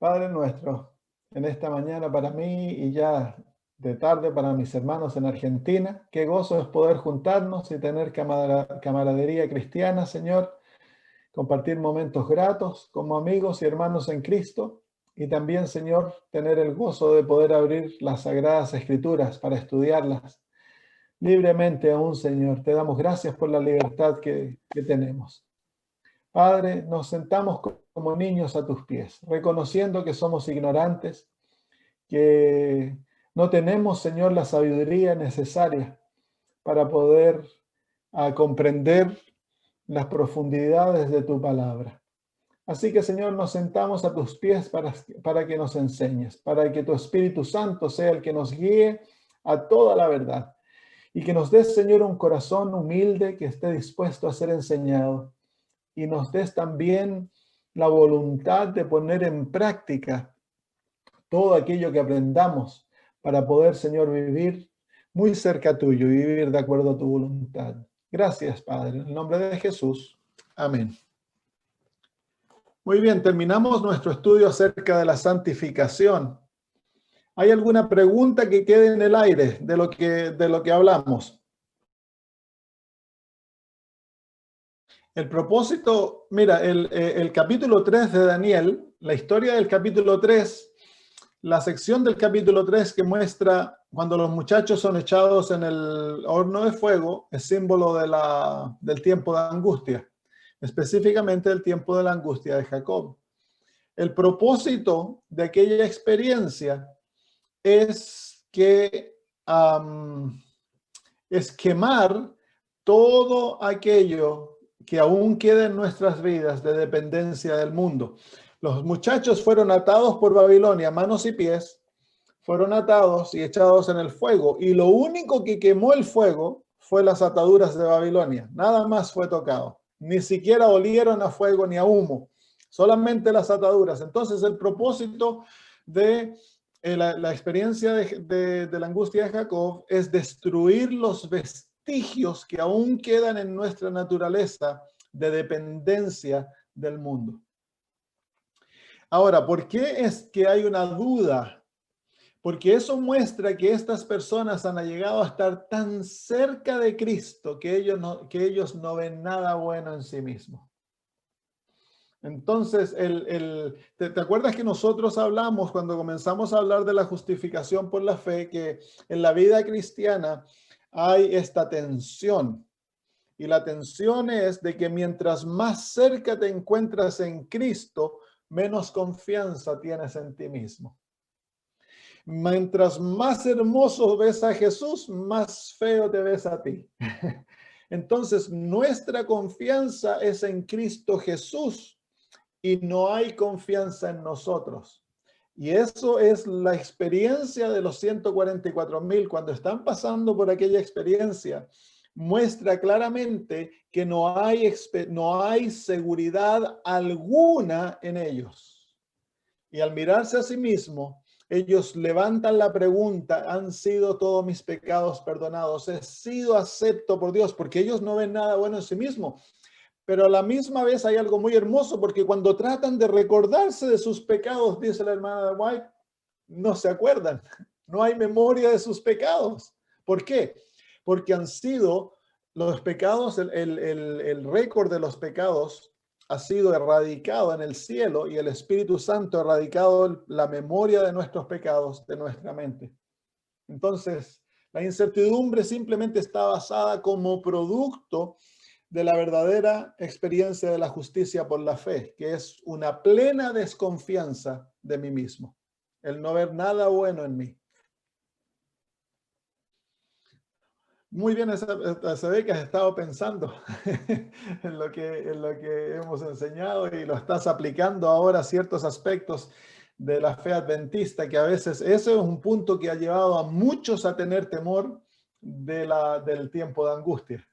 Padre nuestro, en esta mañana para mí y ya de tarde para mis hermanos en Argentina, qué gozo es poder juntarnos y tener camaradería cristiana, Señor, compartir momentos gratos como amigos y hermanos en Cristo y también, Señor, tener el gozo de poder abrir las Sagradas Escrituras para estudiarlas libremente aún, Señor. Te damos gracias por la libertad que tenemos. Padre, nos sentamos como niños a tus pies, reconociendo que somos ignorantes, que no tenemos, Señor, la sabiduría necesaria para poder comprender las profundidades de tu palabra. Así que, Señor, nos sentamos a tus pies para que nos enseñes, para que tu Espíritu Santo sea el que nos guíe a toda la verdad y que nos des, Señor, un corazón humilde que esté dispuesto a ser enseñado. Y nos des también la voluntad de poner en práctica todo aquello que aprendamos para poder, Señor, vivir muy cerca tuyo y vivir de acuerdo a tu voluntad. Gracias, Padre. En el nombre de Jesús. Amén. Muy bien, terminamos nuestro estudio acerca de la santificación. ¿Hay alguna pregunta que quede en el aire de lo que hablamos? El propósito, mira, el capítulo 3 de Daniel, la historia del capítulo 3, la sección del capítulo 3 que muestra cuando los muchachos son echados en el horno de fuego, es símbolo del tiempo de angustia, específicamente el tiempo de la angustia de Jacob. El propósito de aquella experiencia es es quemar todo aquello que aún queda en nuestras vidas de dependencia del mundo. Los muchachos fueron atados por Babilonia, manos y pies, fueron atados y echados en el fuego, y lo único que quemó el fuego fue las ataduras de Babilonia. Nada más fue tocado. Ni siquiera olieron a fuego ni a humo, solamente las ataduras. Entonces el propósito de la experiencia de la angustia de Jacob es destruir los vestigios que aún quedan en nuestra naturaleza de dependencia del mundo. Ahora, ¿por qué es que hay una duda? Porque eso muestra que estas personas han llegado a estar tan cerca de Cristo que ellos no ven nada bueno en sí mismos. Entonces, ¿te acuerdas que nosotros hablamos cuando comenzamos a hablar de la justificación por la fe, que en la vida cristiana hay esta tensión? Y la tensión es de que mientras más cerca te encuentras en Cristo, menos confianza tienes en ti mismo. Mientras más hermoso ves a Jesús, más feo te ves a ti. Entonces, nuestra confianza es en Cristo Jesús y no hay confianza en nosotros. Y eso es la experiencia de los 144,000. Cuando están pasando por aquella experiencia, muestra claramente que no hay seguridad alguna en ellos. Y al mirarse a sí mismo, ellos levantan la pregunta: ¿han sido todos mis pecados perdonados? ¿He sido acepto por Dios? Porque ellos no ven nada bueno en sí mismos. Pero a la misma vez hay algo muy hermoso, porque cuando tratan de recordarse de sus pecados, dice la hermana de White, no se acuerdan. No hay memoria de sus pecados. ¿Por qué? Porque han sido los pecados, el récord de los pecados ha sido erradicado en el cielo, y el Espíritu Santo ha erradicado la memoria de nuestros pecados de nuestra mente. Entonces, la incertidumbre simplemente está basada como producto de la verdadera experiencia de la justicia por la fe, que es una plena desconfianza de mí mismo, el no ver nada bueno en mí. Muy bien, se ve que has estado pensando en lo que hemos enseñado y lo estás aplicando ahora a ciertos aspectos de la fe adventista, que a veces ese es un punto que ha llevado a muchos a tener temor del tiempo de angustia.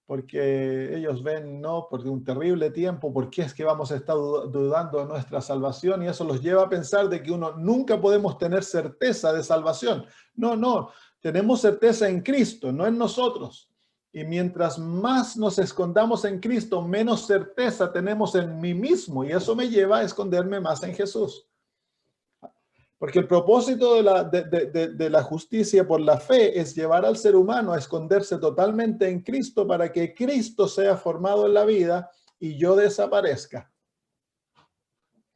Porque ellos ven, no, porque un terrible tiempo, ¿por qué es que vamos a estar dudando de nuestra salvación? Y eso los lleva a pensar de que uno nunca podemos tener certeza de salvación. No, tenemos certeza en Cristo, no en nosotros. Y mientras más nos escondamos en Cristo, menos certeza tenemos en mí mismo. Y eso me lleva a esconderme más en Jesús. Porque el propósito de la justicia por la fe es llevar al ser humano a esconderse totalmente en Cristo para que Cristo sea formado en la vida y yo desaparezca.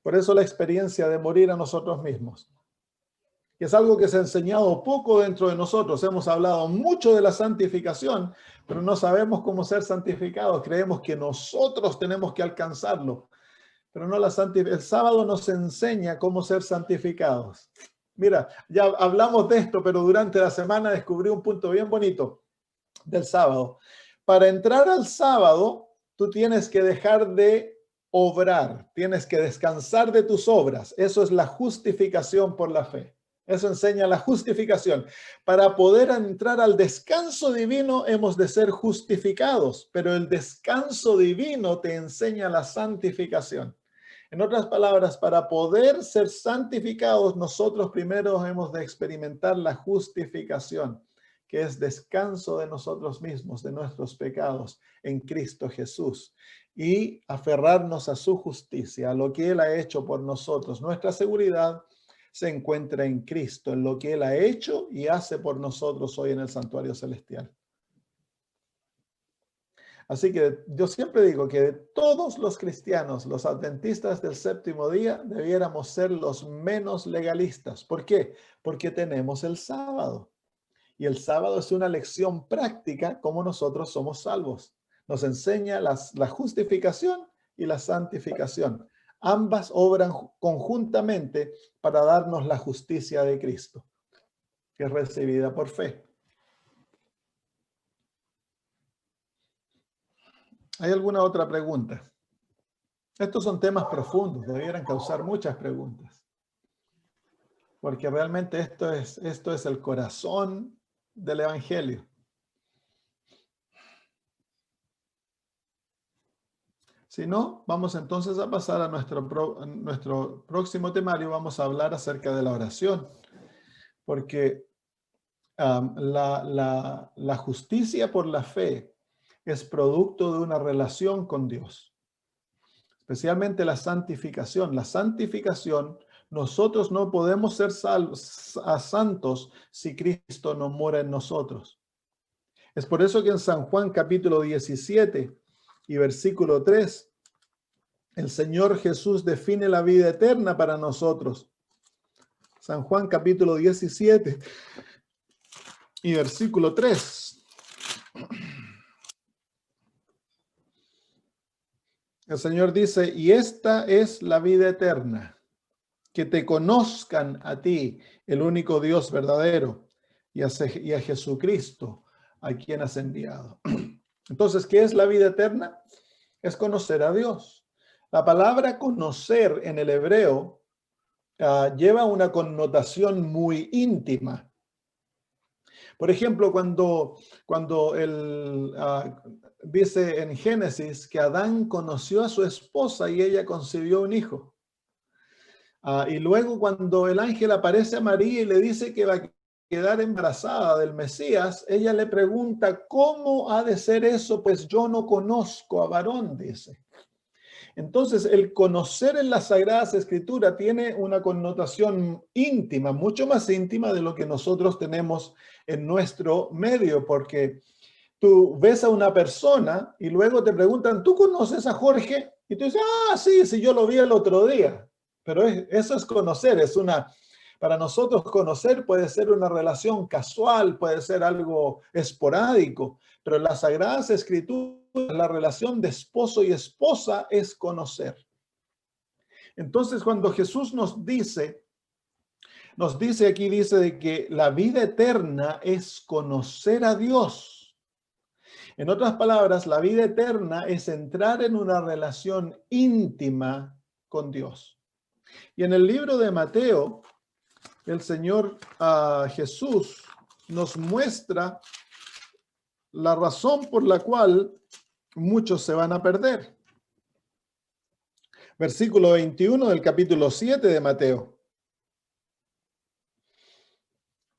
Por eso la experiencia de morir a nosotros mismos. Que es algo que se ha enseñado poco dentro de nosotros. Hemos hablado mucho de la santificación, pero no sabemos cómo ser santificados. Creemos que nosotros tenemos que alcanzarlo. Pero no el sábado nos enseña cómo ser santificados. Mira, ya hablamos de esto, pero durante la semana descubrí un punto bien bonito del sábado. Para entrar al sábado, tú tienes que dejar de obrar, tienes que descansar de tus obras. Eso es la justificación por la fe. Eso enseña la justificación. Para poder entrar al descanso divino hemos de ser justificados, pero el descanso divino te enseña la santificación. En otras palabras, para poder ser santificados, nosotros primero hemos de experimentar la justificación, que es descanso de nosotros mismos, de nuestros pecados en Cristo Jesús, y aferrarnos a su justicia, a lo que Él ha hecho por nosotros. Nuestra seguridad se encuentra en Cristo, en lo que Él ha hecho y hace por nosotros hoy en el santuario celestial. Así que yo siempre digo que de todos los cristianos, los adventistas del séptimo día, debiéramos ser los menos legalistas. ¿Por qué? Porque tenemos el sábado. Y el sábado es una lección práctica cómo nosotros somos salvos. Nos enseña la justificación y la santificación. Ambas obran conjuntamente para darnos la justicia de Cristo, que es recibida por fe. ¿Hay alguna otra pregunta? Estos son temas profundos, debieran causar muchas preguntas. Porque realmente esto es el corazón del Evangelio. Si no, vamos entonces a pasar a nuestro próximo temario. Vamos a hablar acerca de la oración. Porque la justicia por la fe es producto de una relación con Dios. Especialmente la santificación. La santificación, nosotros no podemos ser santos si Cristo no mora en nosotros. Es por eso que en San Juan capítulo 17 y versículo 3, el Señor Jesús define la vida eterna para nosotros. San Juan capítulo 17 y versículo 3. El Señor dice, y esta es la vida eterna, que te conozcan a ti, el único Dios verdadero, y a Jesucristo, a quien has enviado. Entonces, ¿qué es la vida eterna? Es conocer a Dios. La palabra conocer en el hebreo lleva una connotación muy íntima. Por ejemplo, cuando dice en Génesis que Adán conoció a su esposa y ella concibió un hijo. Y luego cuando el ángel aparece a María y le dice que va a quedar embarazada del Mesías, ella le pregunta, ¿cómo ha de ser eso? Pues yo no conozco a varón, dice. Entonces, el conocer en las Sagradas Escrituras tiene una connotación íntima, mucho más íntima de lo que nosotros tenemos en nuestro medio, porque tú ves a una persona y luego te preguntan, ¿tú conoces a Jorge? Y tú dices, sí, yo lo vi el otro día. Pero eso es conocer, para nosotros conocer puede ser una relación casual, puede ser algo esporádico, pero en las Sagradas Escrituras la relación de esposo y esposa es conocer. Entonces, cuando Jesús nos dice aquí, dice de que la vida eterna es conocer a Dios. En otras palabras, la vida eterna es entrar en una relación íntima con Dios. Y en el libro de Mateo, el Señor Jesús nos muestra la razón por la cual muchos se van a perder. Versículo 21 del capítulo 7 de Mateo.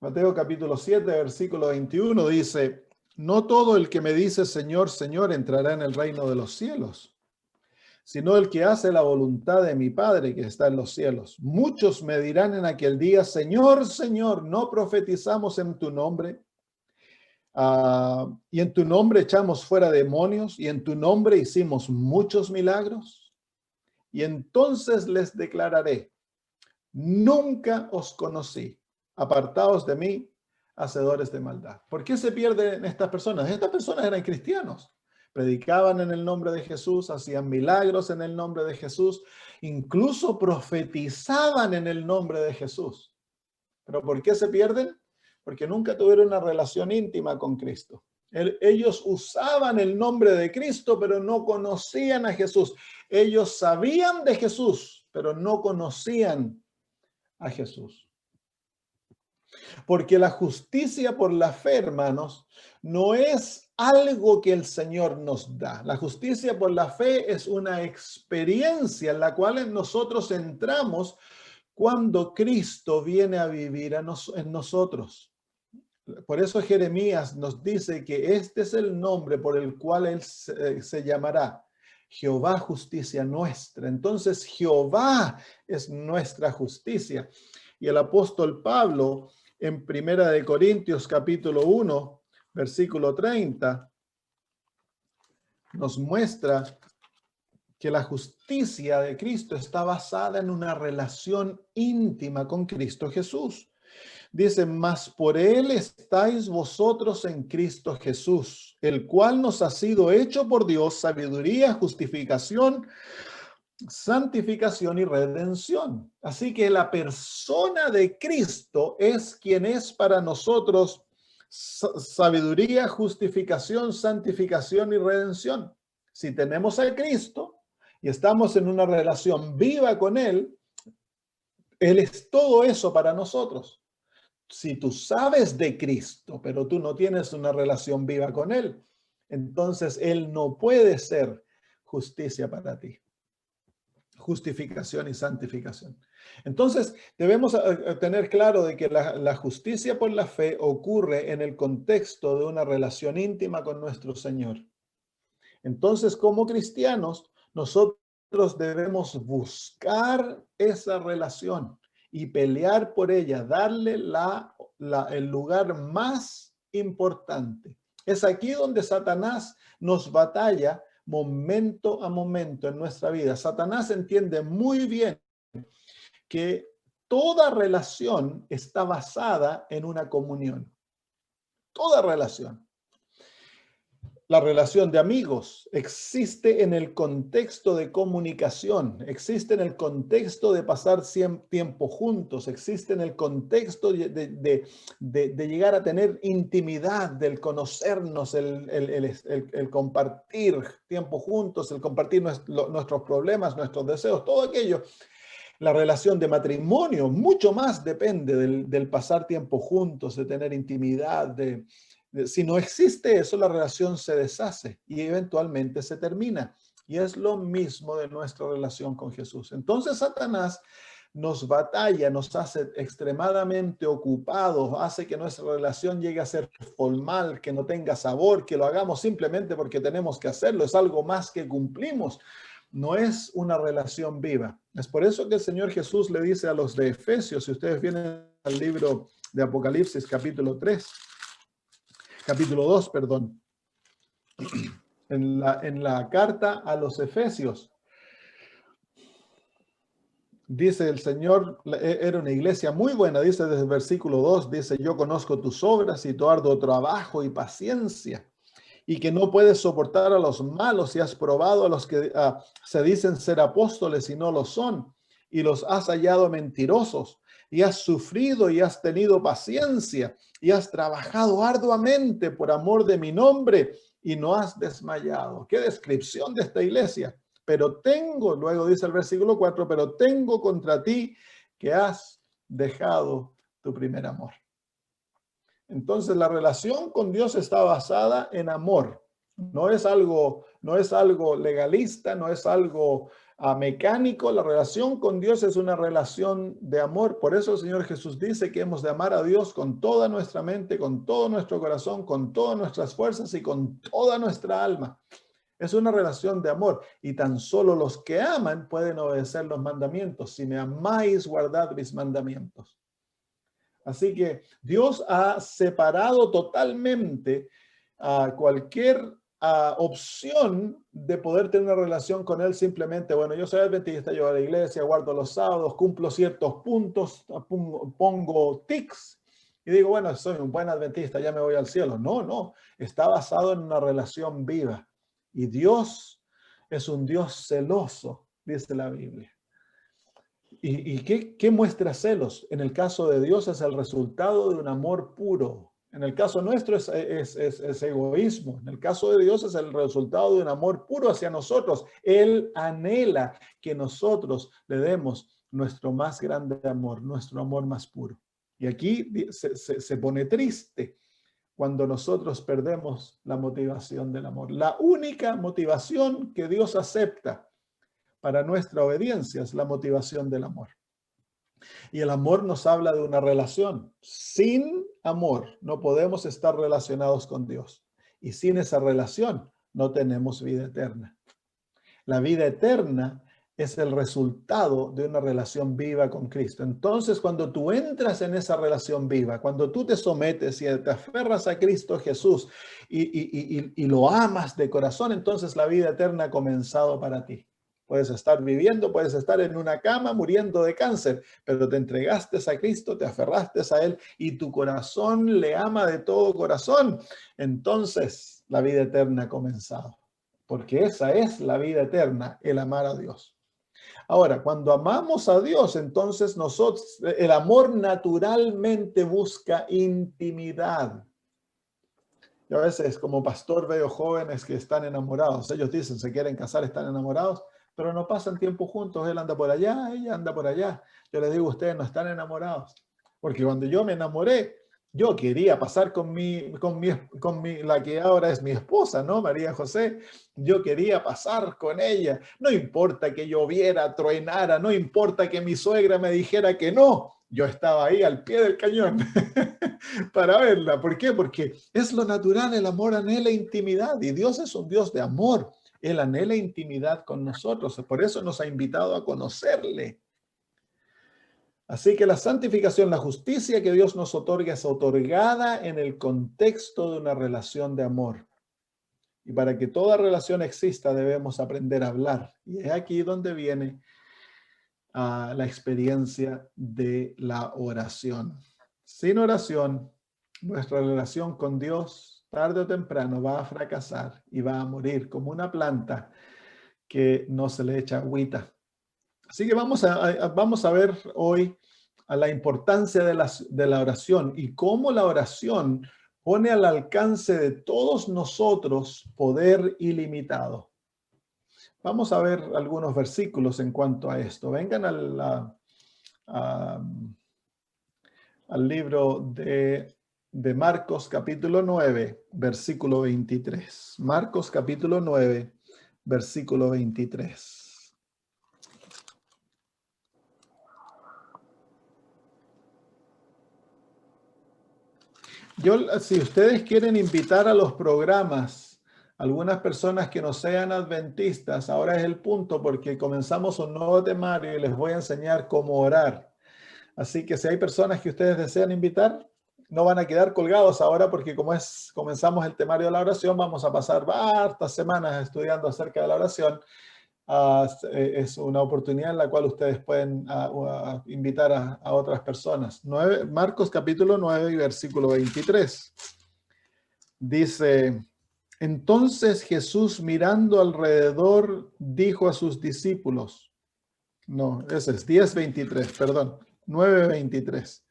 Mateo capítulo 7, versículo 21 dice, no todo el que me dice Señor, Señor entrará en el reino de los cielos, sino el que hace la voluntad de mi Padre que está en los cielos. Muchos me dirán en aquel día, Señor, Señor, ¿no profetizamos en tu nombre? Y en tu nombre echamos fuera demonios, y en tu nombre hicimos muchos milagros. Y entonces les declararé, nunca os conocí, apartaos de mí, hacedores de maldad. ¿Por qué se pierden estas personas? Estas personas eran cristianos. Predicaban en el nombre de Jesús, hacían milagros en el nombre de Jesús, incluso profetizaban en el nombre de Jesús. ¿Pero por qué se pierden? Porque nunca tuvieron una relación íntima con Cristo. Ellos usaban el nombre de Cristo, pero no conocían a Jesús. Ellos sabían de Jesús, pero no conocían a Jesús. Porque la justicia por la fe, hermanos, no es algo que el Señor nos da. La justicia por la fe es una experiencia en la cual nosotros entramos cuando Cristo viene a vivir en nosotros. Por eso Jeremías nos dice que este es el nombre por el cual él se llamará Jehová justicia nuestra. Entonces Jehová es nuestra justicia. Y el apóstol Pablo en Primera de Corintios capítulo 1, versículo 30, nos muestra que la justicia de Cristo está basada en una relación íntima con Cristo Jesús. Dice, mas por él estáis vosotros en Cristo Jesús, el cual nos ha sido hecho por Dios sabiduría, justificación, santificación y redención. Así que la persona de Cristo es quien es para nosotros sabiduría, justificación, santificación y redención. Si tenemos a Cristo y estamos en una relación viva con Él, Él es todo eso para nosotros. Si tú sabes de Cristo, pero tú no tienes una relación viva con Él, entonces Él no puede ser justicia para ti. Justificación y santificación. Entonces, debemos tener claro de que la justicia por la fe ocurre en el contexto de una relación íntima con nuestro Señor. Entonces, como cristianos, nosotros debemos buscar esa relación y pelear por ella, darle el lugar más importante. Es aquí donde Satanás nos batalla momento a momento en nuestra vida. Satanás entiende muy bien que toda relación está basada en una comunión. Toda relación. La relación de amigos existe en el contexto de comunicación, existe en el contexto de pasar tiempo juntos, existe en el contexto de llegar a tener intimidad, del conocernos, el compartir tiempo juntos, el compartir nuestros problemas, nuestros deseos, todo aquello. La relación de matrimonio mucho más depende del pasar tiempo juntos, de tener intimidad, si no existe eso, la relación se deshace y eventualmente se termina. Y es lo mismo de nuestra relación con Jesús. Entonces Satanás nos batalla, nos hace extremadamente ocupados, hace que nuestra relación llegue a ser formal, que no tenga sabor, que lo hagamos simplemente porque tenemos que hacerlo. Es algo más que cumplimos. No es una relación viva. Es por eso que el Señor Jesús le dice a los de Efesios, si ustedes vienen al libro de Apocalipsis capítulo 2, perdón, en la carta a los Efesios, dice el Señor, era una iglesia muy buena, dice desde el versículo 2, dice, yo conozco tus obras y tu arduo trabajo y paciencia, y que no puedes soportar a los malos y has probado a los que se dicen ser apóstoles y no lo son, y los has hallado mentirosos, y has sufrido y has tenido paciencia, y has trabajado arduamente por amor de mi nombre, y no has desmayado. Qué descripción de esta iglesia. Pero tengo, luego dice el versículo 4, pero tengo contra ti que has dejado tu primer amor. Entonces la relación con Dios está basada en amor. No es algo legalista, no es algo mecánico. La relación con Dios es una relación de amor. Por eso el Señor Jesús dice que hemos de amar a Dios con toda nuestra mente, con todo nuestro corazón, con todas nuestras fuerzas y con toda nuestra alma. Es una relación de amor y tan solo los que aman pueden obedecer los mandamientos. Si me amáis, guardad mis mandamientos. Así que Dios ha separado totalmente cualquier opción de poder tener una relación con Él simplemente, bueno, yo soy adventista, yo voy a la iglesia, guardo los sábados, cumplo ciertos puntos, pongo tics y digo, bueno, soy un buen adventista, ya me voy al cielo. No, no, está basado en una relación viva. Y Dios es un Dios celoso, dice la Biblia. ¿Y qué muestra celos? En el caso de Dios es el resultado de un amor puro. En el caso nuestro es egoísmo. En el caso de Dios es el resultado de un amor puro hacia nosotros. Él anhela que nosotros le demos nuestro más grande amor, nuestro amor más puro. Y aquí se pone triste cuando nosotros perdemos la motivación del amor. La única motivación que Dios acepta para nuestra obediencia es la motivación del amor. Y el amor nos habla de una relación. Sin amor no podemos estar relacionados con Dios. Y sin esa relación no tenemos vida eterna. La vida eterna es el resultado de una relación viva con Cristo. Entonces, cuando tú entras en esa relación viva, cuando tú te sometes y te aferras a Cristo Jesús y lo amas de corazón, entonces la vida eterna ha comenzado para ti. Puedes estar viviendo, puedes estar en una cama muriendo de cáncer, pero te entregaste a Cristo, te aferraste a Él y tu corazón le ama de todo corazón. Entonces, la vida eterna ha comenzado, porque esa es la vida eterna, el amar a Dios. Ahora, cuando amamos a Dios, entonces nosotros, el amor naturalmente busca intimidad. Yo a veces como pastor veo jóvenes que están enamorados. Ellos dicen, se quieren casar, están enamorados, pero no pasan tiempo juntos. Él anda por allá, ella anda por allá. Yo les digo, ustedes no están enamorados. Porque cuando yo me enamoré, yo quería pasar con la que ahora es mi esposa, ¿no? María José. Yo quería pasar con ella. No importa que lloviera, truenara, no importa que mi suegra me dijera que no. Yo estaba ahí al pie del cañón para verla. ¿Por qué? Porque es lo natural, el amor anhela intimidad y Dios es un Dios de amor. Él anhela intimidad con nosotros. Por eso nos ha invitado a conocerle. Así que la santificación, la justicia que Dios nos otorga es otorgada en el contexto de una relación de amor. Y para que toda relación exista debemos aprender a hablar. Y es aquí donde viene la experiencia de la oración. Sin oración, nuestra relación con Dios tarde o temprano va a fracasar y va a morir como una planta que no se le echa agüita. Así que vamos a ver hoy a la importancia de la oración y cómo la oración pone al alcance de todos nosotros poder ilimitado. Vamos a ver algunos versículos en cuanto a esto. Vengan al libro de Marcos capítulo 9, versículo 23. Marcos capítulo 9, versículo 23. Si ustedes quieren invitar a los programas algunas personas que no sean adventistas, ahora es el punto porque comenzamos un nuevo temario y les voy a enseñar cómo orar. Así que si hay personas que ustedes desean invitar, no van a quedar colgados ahora porque comenzamos el temario de la oración, vamos a pasar hartas semanas estudiando acerca de la oración. Es una oportunidad en la cual ustedes pueden invitar a otras personas. Marcos capítulo 9 y versículo 23. Dice, entonces Jesús mirando alrededor dijo a sus discípulos, no, ese es 10:23, perdón, 9:23.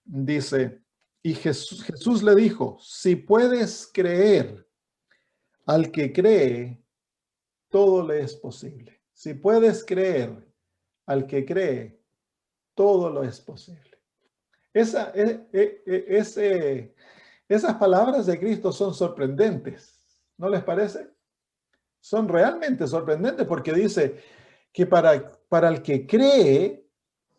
Dice, y Jesús le dijo, si puedes creer, al que cree, todo le es posible. Si puedes creer, al que cree, todo lo es posible. Esas palabras de Cristo son sorprendentes, ¿no les parece? Son realmente sorprendentes porque dice que para el que cree,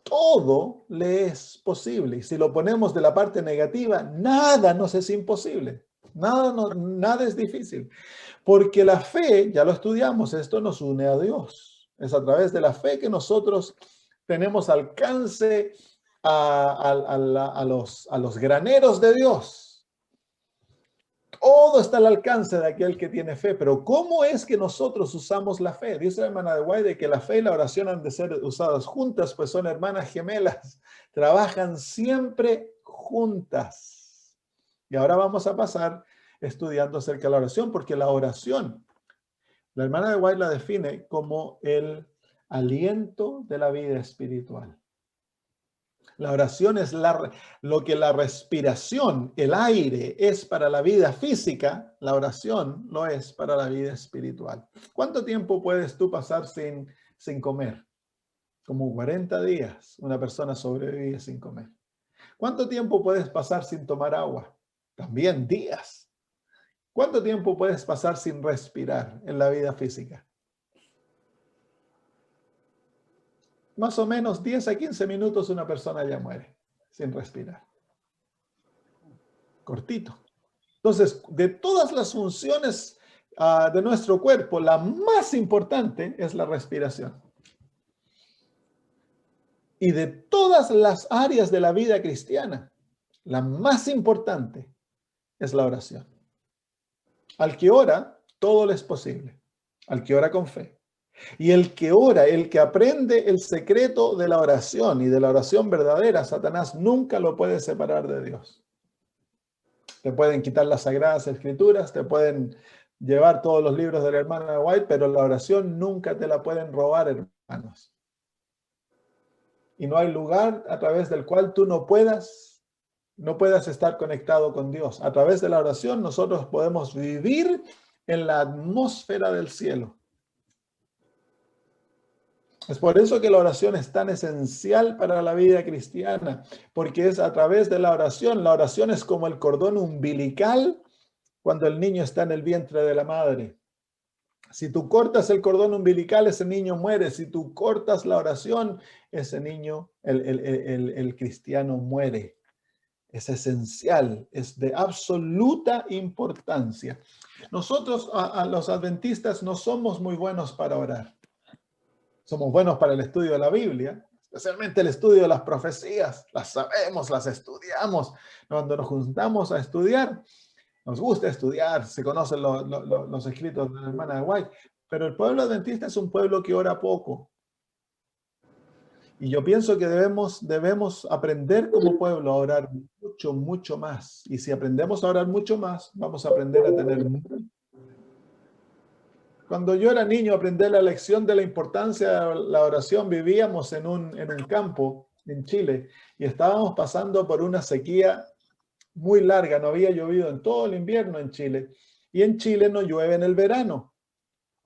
todo le es posible. Y si lo ponemos de la parte negativa, nada nos es imposible. Nada es difícil. Porque la fe, ya lo estudiamos, esto nos une a Dios. Es a través de la fe que nosotros tenemos alcance a los graneros de Dios. Todo está al alcance de aquel que tiene fe, pero ¿cómo es que nosotros usamos la fe? Dice la hermana de White que la fe y la oración han de ser usadas juntas, pues son hermanas gemelas, trabajan siempre juntas. Y ahora vamos a pasar estudiando acerca de la oración, porque la oración, la hermana de White la define como el aliento de la vida espiritual. La oración es lo que la respiración, el aire, es para la vida física, la oración lo es para la vida espiritual. ¿Cuánto tiempo puedes tú pasar sin comer? Como 40 días una persona sobrevive sin comer. ¿Cuánto tiempo puedes pasar sin tomar agua? También días. ¿Cuánto tiempo puedes pasar sin respirar en la vida física? Más o menos 10 a 15 minutos una persona ya muere sin respirar. Cortito. Entonces, de todas las funciones de nuestro cuerpo, la más importante es la respiración. Y de todas las áreas de la vida cristiana, la más importante es la oración. Al que ora, todo le es posible. Al que ora con fe. Y el que ora, el que aprende el secreto de la oración y de la oración verdadera, Satanás nunca lo puede separar de Dios. Te pueden quitar las sagradas escrituras, te pueden llevar todos los libros de la hermana White, pero la oración nunca te la pueden robar, hermanos. Y no hay lugar a través del cual tú no puedas estar conectado con Dios. A través de la oración nosotros podemos vivir en la atmósfera del cielo. Es por eso que la oración es tan esencial para la vida cristiana, porque es a través de la oración es como el cordón umbilical cuando el niño está en el vientre de la madre. Si tú cortas el cordón umbilical, ese niño muere. Si tú cortas la oración, ese niño, el cristiano muere. Es esencial, es de absoluta importancia. Nosotros, a los adventistas, no somos muy buenos para orar. Somos buenos para el estudio de la Biblia, especialmente el estudio de las profecías. Las sabemos, las estudiamos. Cuando nos juntamos a estudiar, nos gusta estudiar, se conocen los escritos de la hermana de White, pero el pueblo adventista es un pueblo que ora poco. Y yo pienso que debemos aprender como pueblo a orar mucho, mucho más. Y si aprendemos a orar mucho más, vamos a aprender a tener mucho. Cuando yo era niño aprendí la lección de la importancia de la oración. Vivíamos en un campo en Chile y estábamos pasando por una sequía muy larga. No había llovido en todo el invierno en Chile. Y en Chile no llueve en el verano.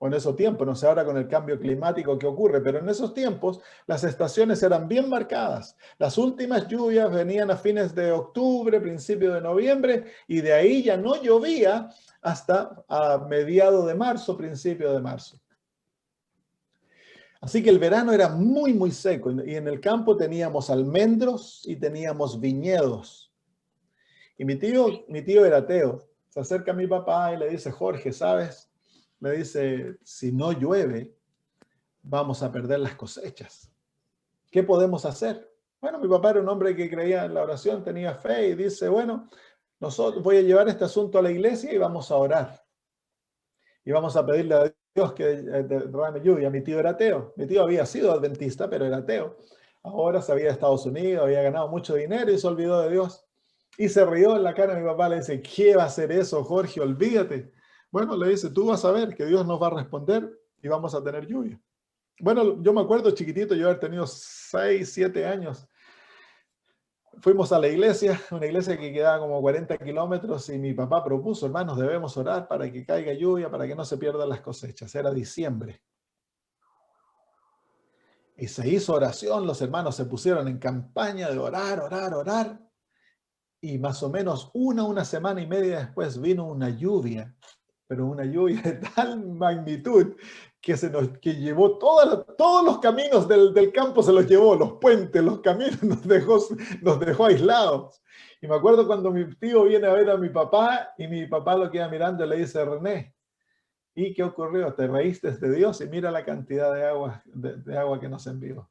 O en esos tiempos, no sé ahora con el cambio climático que ocurre, pero en esos tiempos las estaciones eran bien marcadas. Las últimas lluvias venían a fines de octubre, principio de noviembre, y de ahí ya no llovía hasta a mediados de marzo, principio de marzo. Así que el verano era muy, muy seco, y en el campo teníamos almendros y teníamos viñedos. Y mi tío era ateo. Se acerca a mi papá y le dice: Jorge, ¿sabes? Le dice, si no llueve, vamos a perder las cosechas. ¿Qué podemos hacer? Bueno, mi papá era un hombre que creía en la oración, tenía fe y dice, bueno, voy a llevar este asunto a la iglesia y vamos a orar. Y vamos a pedirle a Dios que derrame lluvia. Mi tío era ateo. Mi tío había sido adventista, pero era ateo. Ahora se había ido a Estados Unidos, había ganado mucho dinero y se olvidó de Dios. Y se rió en la cara de mi papá, le dice, ¿qué va a hacer eso, Jorge? Olvídate. Bueno, le dice, tú vas a ver que Dios nos va a responder y vamos a tener lluvia. Bueno, yo me acuerdo chiquitito, yo haber tenido 6, 7 años. Fuimos a la iglesia, una iglesia que quedaba como 40 kilómetros y mi papá propuso, hermanos, debemos orar para que caiga lluvia, para que no se pierdan las cosechas. Era diciembre. Y se hizo oración, los hermanos se pusieron en campaña de orar, orar, orar. Y más o menos una semana y media después vino una lluvia, pero una lluvia de tal magnitud que llevó todos los caminos del campo, se los llevó, los puentes, los caminos, nos dejó aislados. Y me acuerdo cuando mi tío viene a ver a mi papá y mi papá lo queda mirando y le dice, René, ¿y qué ocurrió? Te reíste de Dios y mira la cantidad de agua que nos envió.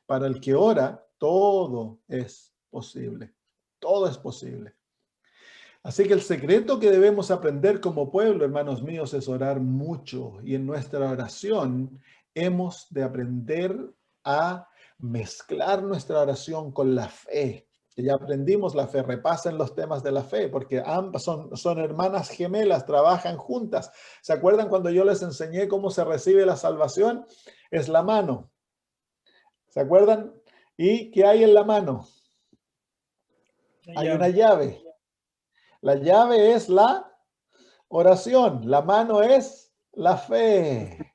Para el que ora, todo es posible. Todo es posible. Así que el secreto que debemos aprender como pueblo, hermanos míos, es orar mucho. Y en nuestra oración hemos de aprender a mezclar nuestra oración con la fe. Que ya aprendimos la fe, repasen los temas de la fe, porque ambas son hermanas gemelas, trabajan juntas. ¿Se acuerdan cuando yo les enseñé cómo se recibe la salvación? Es la mano. ¿Se acuerdan? ¿Y qué hay en la mano? Hay una llave. La llave es la oración, la mano es la fe.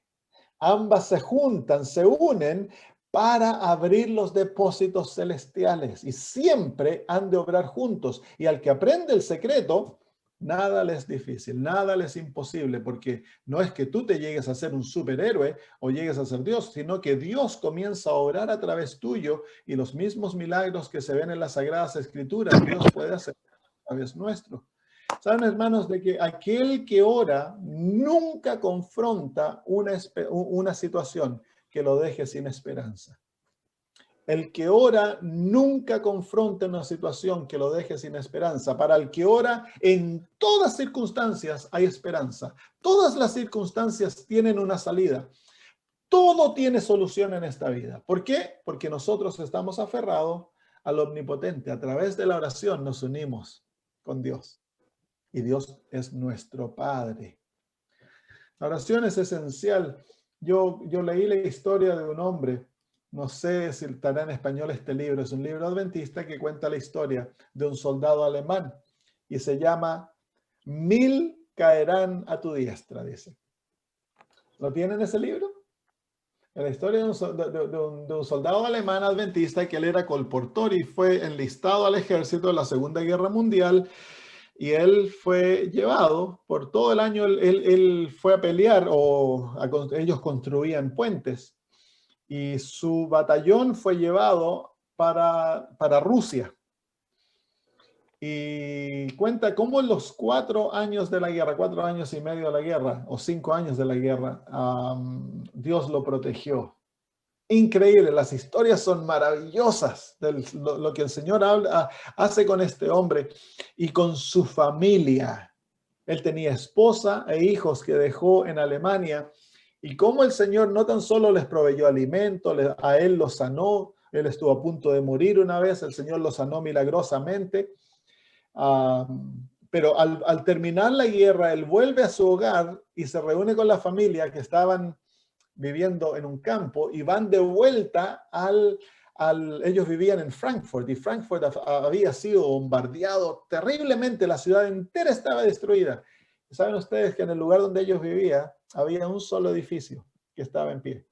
Ambas se juntan, se unen para abrir los depósitos celestiales y siempre han de obrar juntos. Y al que aprende el secreto, nada le es difícil, nada le es imposible, porque no es que tú te llegues a ser un superhéroe o llegues a ser Dios, sino que Dios comienza a obrar a través tuyo y los mismos milagros que se ven en las Sagradas Escrituras, Dios puede hacer a través nuestro. Saben, hermanos, de que aquel que ora nunca confronta una situación que lo deje sin esperanza. El que ora nunca confronta una situación que lo deje sin esperanza. Para el que ora, en todas circunstancias hay esperanza. Todas las circunstancias tienen una salida. Todo tiene solución en esta vida. ¿Por qué? Porque nosotros estamos aferrados al Omnipotente. A través de la oración nos unimos con Dios. Y Dios es nuestro Padre. La oración es esencial. Yo leí la historia de un hombre, no sé si estará en español este libro, es un libro adventista que cuenta la historia de un soldado alemán y se llama 1000 caerán a tu diestra, dice. ¿Lo tienen ese libro? La historia de un soldado alemán adventista que él era colportor y fue enlistado al ejército de la Segunda Guerra Mundial. Y él fue llevado por todo el año, él fue a pelear ellos construían puentes y su batallón fue llevado para Rusia. Y cuenta cómo en los 4 años de la guerra, 4 años y medio de la guerra, o 5 años de la guerra, Dios lo protegió. Increíble, las historias son maravillosas de lo que el Señor hace con este hombre y con su familia. Él tenía esposa e hijos que dejó en Alemania y cómo el Señor no tan solo les proveyó alimento, a él lo sanó, él estuvo a punto de morir una vez, el Señor lo sanó milagrosamente, pero al terminar la guerra, él vuelve a su hogar y se reúne con la familia que estaban viviendo en un campo y van de vuelta ellos vivían en Frankfurt y Frankfurt había sido bombardeado terriblemente, la ciudad entera estaba destruida. ¿Saben ustedes que en el lugar donde ellos vivían había un solo edificio que estaba en pie?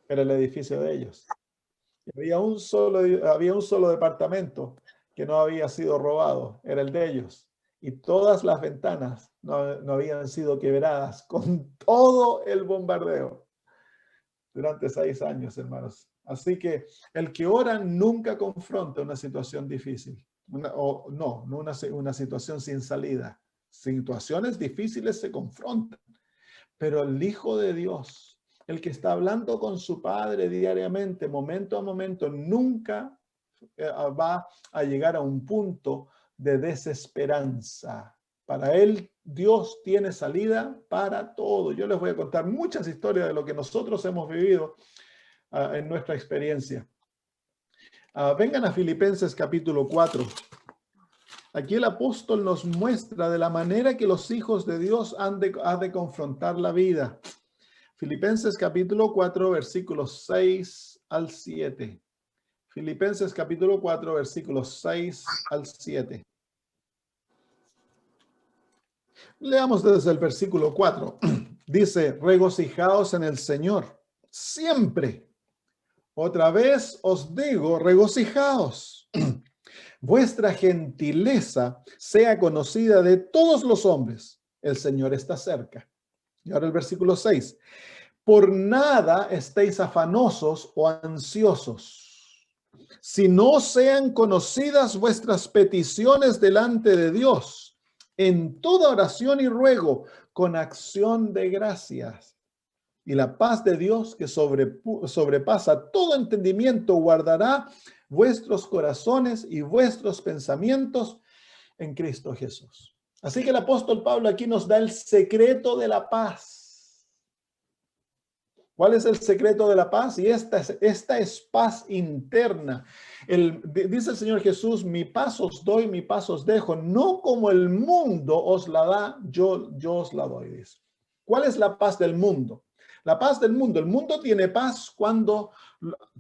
Era el edificio de ellos. Había un solo departamento que no había sido robado, era el de ellos. Y todas las ventanas no habían sido quebradas con todo el bombardeo durante 6 años, hermanos. Así que el que ora nunca confronta una situación difícil, una situación sin salida. Situaciones difíciles se confrontan, pero el Hijo de Dios, el que está hablando con su Padre diariamente, momento a momento, nunca va a llegar a un punto de desesperanza. Para él, Dios tiene salida para todo. Yo les voy a contar muchas historias de lo que nosotros hemos vivido en nuestra experiencia. Vengan a Filipenses capítulo 4. Aquí el apóstol nos muestra de la manera que los hijos de Dios han de confrontar la vida. Filipenses capítulo 4, versículos 6 al 7. Filipenses capítulo 4, versículos 6 al 7. Leamos desde el versículo 4. Dice, regocijaos en el Señor, siempre. Otra vez os digo, regocijaos. Vuestra gentileza sea conocida de todos los hombres. El Señor está cerca. Y ahora el versículo 6. Por nada estéis afanosos o ansiosos, si no sean conocidas vuestras peticiones delante de Dios, en toda oración y ruego, con acción de gracias. Y la paz de Dios, que sobrepasa todo entendimiento, guardará vuestros corazones y vuestros pensamientos en Cristo Jesús. Así que el apóstol Pablo aquí nos da el secreto de la paz. ¿Cuál es el secreto de la paz? Y esta es paz interna. Dice el Señor Jesús, mi paz os doy, mi paz os dejo, no como el mundo os la da, yo os la doy, dice. ¿Cuál es la paz del mundo? La paz del mundo. El mundo tiene paz cuando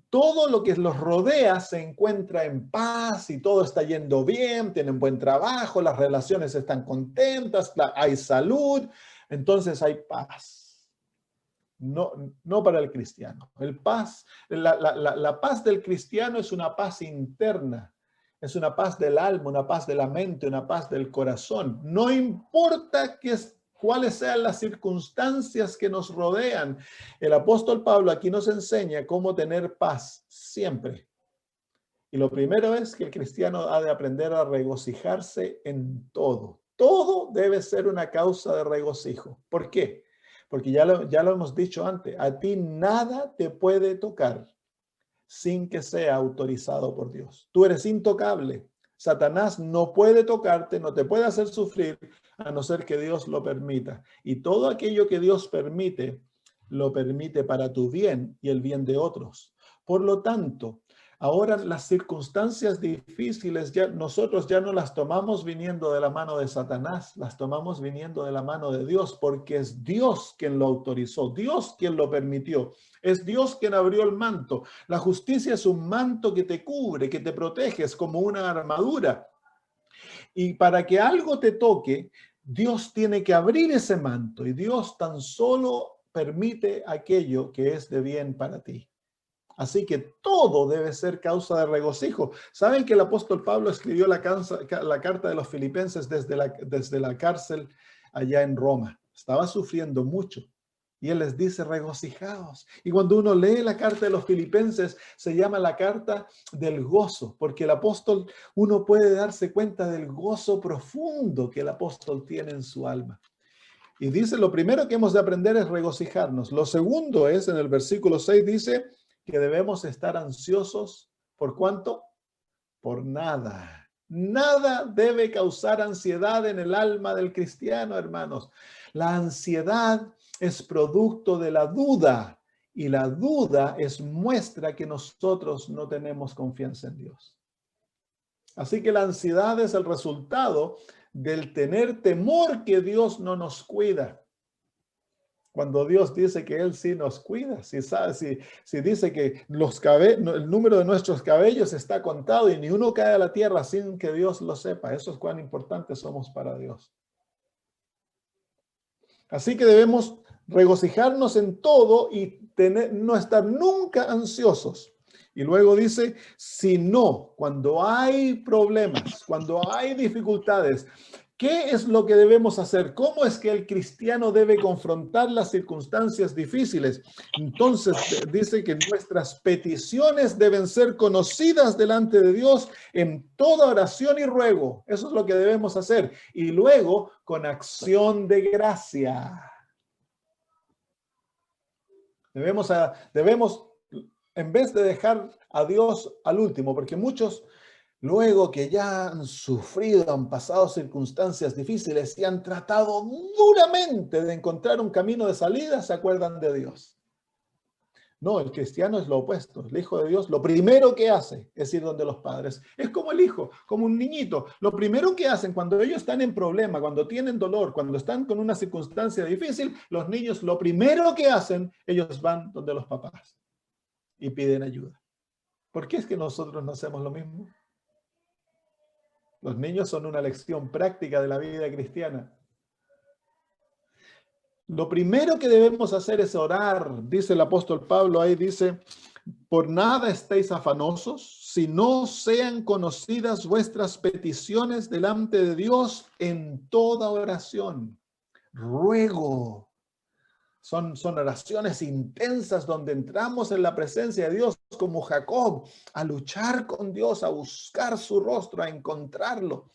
todo lo que los rodea se encuentra en paz y todo está yendo bien, tienen buen trabajo, las relaciones están contentas, hay salud, entonces hay paz. No para el cristiano. La paz del cristiano es una paz interna, es una paz del alma, una paz de la mente, una paz del corazón. No importa cuáles sean las circunstancias que nos rodean. El apóstol Pablo aquí nos enseña cómo tener paz siempre. Y lo primero es que el cristiano ha de aprender a regocijarse en todo. Todo debe ser una causa de regocijo. ¿Por qué? Porque ya lo hemos dicho antes, a ti nada te puede tocar sin que sea autorizado por Dios. Tú eres intocable. Satanás no puede tocarte, no te puede hacer sufrir, a no ser que Dios lo permita. Y todo aquello que Dios permite, lo permite para tu bien y el bien de otros. Por lo tanto, ahora las circunstancias difíciles nosotros ya no las tomamos viniendo de la mano de Satanás, las tomamos viniendo de la mano de Dios, porque es Dios quien lo autorizó, Dios quien lo permitió, es Dios quien abrió el manto. La justicia es un manto que te cubre, que te protege, es como una armadura. Y para que algo te toque, Dios tiene que abrir ese manto y Dios tan solo permite aquello que es de bien para ti. Así que todo debe ser causa de regocijo. ¿Saben que el apóstol Pablo escribió la carta de los Filipenses desde la cárcel allá en Roma? Estaba sufriendo mucho. Y él les dice, regocijaos. Y cuando uno lee la carta de los Filipenses, se llama la carta del gozo, porque el apóstol, uno puede darse cuenta del gozo profundo que el apóstol tiene en su alma. Y dice, lo primero que hemos de aprender es regocijarnos. Lo segundo es, en el versículo 6 dice, que debemos estar ansiosos. ¿Por cuánto? Por nada. Nada debe causar ansiedad en el alma del cristiano, hermanos. La ansiedad es producto de la duda y la duda es muestra que nosotros no tenemos confianza en Dios. Así que la ansiedad es el resultado del tener temor que Dios no nos cuida. Cuando Dios dice que Él sí nos cuida, si dice que el número de nuestros cabellos está contado y ni uno cae a la tierra sin que Dios lo sepa, eso es cuán importantes somos para Dios. Así que debemos regocijarnos en todo y no estar nunca ansiosos. Y luego dice, si no, cuando hay problemas, cuando hay dificultades, ¿qué es lo que debemos hacer? ¿Cómo es que el cristiano debe confrontar las circunstancias difíciles? Entonces dice que nuestras peticiones deben ser conocidas delante de Dios en toda oración y ruego. Eso es lo que debemos hacer. Y luego con acción de gracia. Debemos, en vez de dejar a Dios al último, porque muchos, luego que ya han sufrido, han pasado circunstancias difíciles y han tratado duramente de encontrar un camino de salida, se acuerdan de Dios. No, el cristiano es lo opuesto. El hijo de Dios, lo primero que hace es ir donde los padres. Es como el hijo, como un niñito. Lo primero que hacen cuando ellos están en problema, cuando tienen dolor, cuando están con una circunstancia difícil, los niños lo primero que hacen, ellos van donde los papás y piden ayuda. ¿Por qué es que nosotros no hacemos lo mismo? Los niños son una lección práctica de la vida cristiana. Lo primero que debemos hacer es orar, dice el apóstol Pablo, ahí dice, por nada estéis afanosos, si no sean conocidas vuestras peticiones delante de Dios en toda oración, ruego Son oraciones intensas donde entramos en la presencia de Dios como Jacob, a luchar con Dios, a buscar su rostro, a encontrarlo.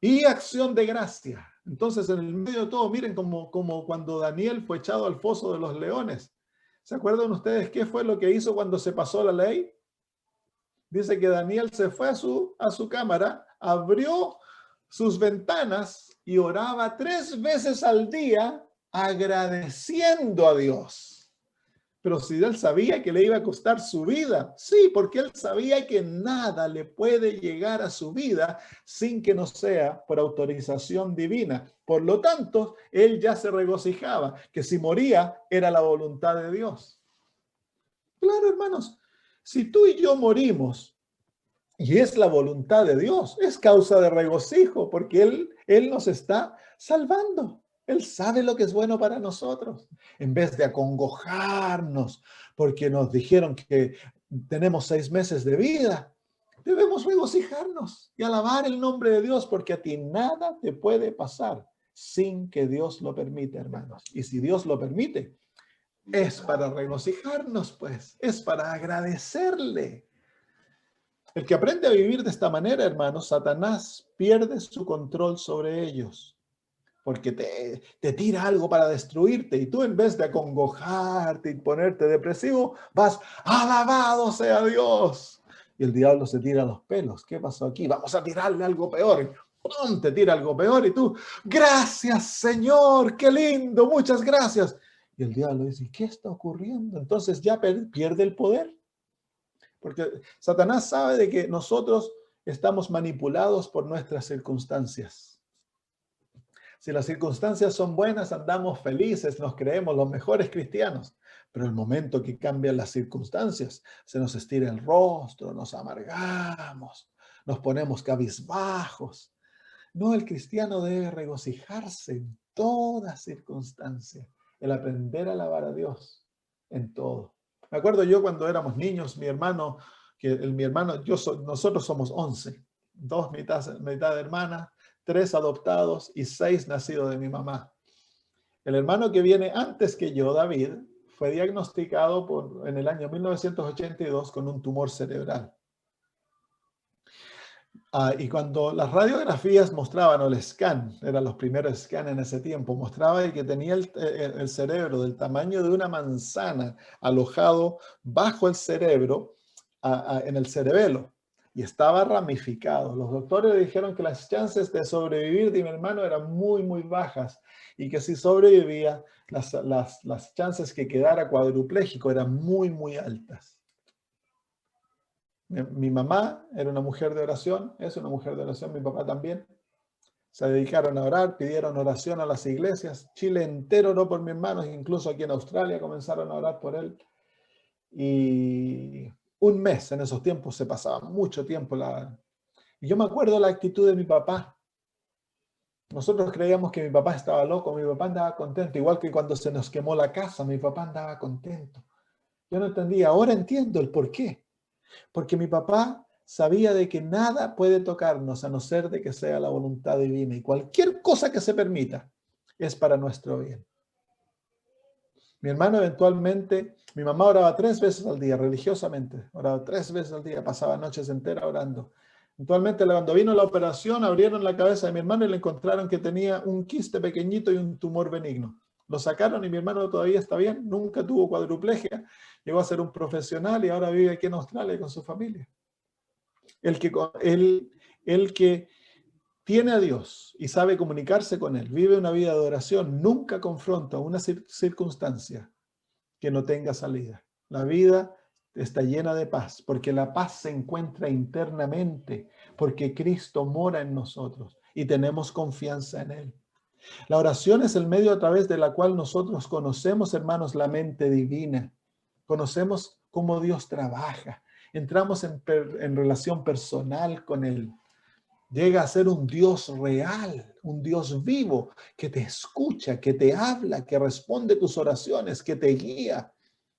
Y acción de gracia. Entonces, en el medio de todo, miren como cuando Daniel fue echado al foso de los leones. ¿Se acuerdan ustedes qué fue lo que hizo cuando se pasó la ley? Dice que Daniel se fue a su cámara, abrió sus ventanas y oraba 3 veces al día agradeciendo a Dios. Pero si él sabía que le iba a costar su vida, sí, porque él sabía que nada le puede llegar a su vida sin que no sea por autorización divina. Por lo tanto, él ya se regocijaba, que si moría era la voluntad de Dios. Claro, hermanos, si tú y yo morimos y es la voluntad de Dios, es causa de regocijo, porque Él nos está salvando. Él sabe lo que es bueno para nosotros. En vez de acongojarnos porque nos dijeron que tenemos 6 meses de vida, debemos regocijarnos y alabar el nombre de Dios, porque a ti nada te puede pasar sin que Dios lo permita, hermanos. Y si Dios lo permite, es para regocijarnos, pues, es para agradecerle. El que aprende a vivir de esta manera, hermanos, Satanás pierde su control sobre ellos, porque te tira algo para destruirte y tú, en vez de acongojarte y ponerte depresivo, vas, alabado sea Dios. Y el diablo se tira los pelos. ¿Qué pasó aquí? Vamos a tirarle algo peor. ¡Pum! Te tira algo peor y tú, gracias Señor, qué lindo, muchas gracias. Y el diablo dice, ¿qué está ocurriendo? Entonces ya pierde el poder. Porque Satanás sabe de que nosotros estamos manipulados por nuestras circunstancias. Si las circunstancias son buenas, andamos felices, nos creemos los mejores cristianos. Pero el momento que cambian las circunstancias, se nos estira el rostro, nos amargamos, nos ponemos cabizbajos. No, el cristiano debe regocijarse en toda circunstancia, el aprender a alabar a Dios en todo. Me acuerdo yo cuando éramos niños, nosotros somos 11, 2 mitad de hermanas, 3 adoptados y 6 nacidos de mi mamá. El hermano que viene antes que yo, David, fue diagnosticado en el año 1982 con un tumor cerebral. Y cuando las radiografías mostraban, o el scan, eran los primeros scans en ese tiempo, mostraba que tenía el cerebro del tamaño de una manzana alojado bajo el cerebro, en el cerebelo, y estaba ramificado. Los doctores dijeron que las chances de sobrevivir de mi hermano eran muy, muy bajas, y que si sobrevivía, las chances que quedara cuadrupléjico eran muy, muy altas. Mi mamá era una mujer de oración, es una mujer de oración, mi papá también. Se dedicaron a orar, pidieron oración a las iglesias. Chile entero oró por mi hermano, incluso aquí en Australia comenzaron a orar por él. Y un mes, en esos tiempos se pasaba mucho tiempo. Y yo me acuerdo la actitud de mi papá. Nosotros creíamos que mi papá estaba loco, mi papá andaba contento, igual que cuando se nos quemó la casa, mi papá andaba contento. Yo no entendía, ahora entiendo el por qué. Porque mi papá sabía de que nada puede tocarnos a no ser de que sea la voluntad divina, y cualquier cosa que se permita es para nuestro bien. Mi hermano eventualmente, mi mamá oraba 3 veces al día, religiosamente, oraba 3 veces al día, pasaba noches enteras orando. Eventualmente, cuando vino la operación, abrieron la cabeza de mi hermano y le encontraron que tenía un quiste pequeñito y un tumor benigno. Lo sacaron y mi hermano todavía está bien, nunca tuvo cuadriplegia, llegó a ser un profesional y ahora vive aquí en Australia con su familia. El que tiene a Dios y sabe comunicarse con Él, vive una vida de oración, nunca confronta una circunstancia que no tenga salida. La vida está llena de paz, porque la paz se encuentra internamente, porque Cristo mora en nosotros y tenemos confianza en Él. La oración es el medio a través de la cual nosotros conocemos, hermanos, la mente divina. Conocemos cómo Dios trabaja. Entramos en relación personal con Él. Llega a ser un Dios real, un Dios vivo, que te escucha, que te habla, que responde tus oraciones, que te guía,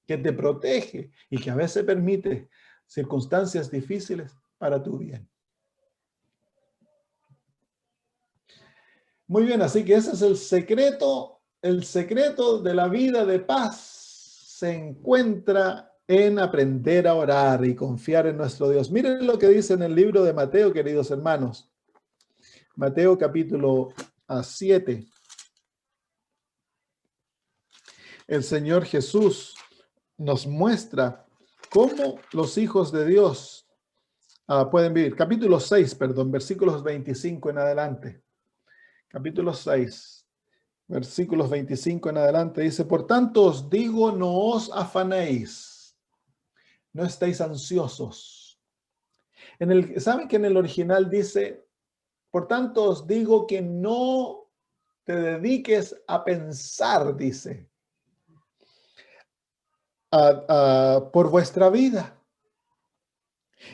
que te protege y que a veces permite circunstancias difíciles para tu bien. Muy bien, así que ese es el secreto el secreto de la vida de paz se encuentra en aprender a orar y confiar en nuestro Dios. Miren lo que dice en el libro de Mateo, queridos hermanos. Mateo capítulo 7. El Señor Jesús nos muestra cómo los hijos de Dios pueden vivir. Capítulo 6, perdón, versículos 25 en adelante. Capítulo 6, versículos 25 en adelante dice: por tanto os digo, no os afanéis, no estéis ansiosos. ¿Saben que en el original dice, por tanto os digo que no te dediques a pensar, dice, por vuestra vida?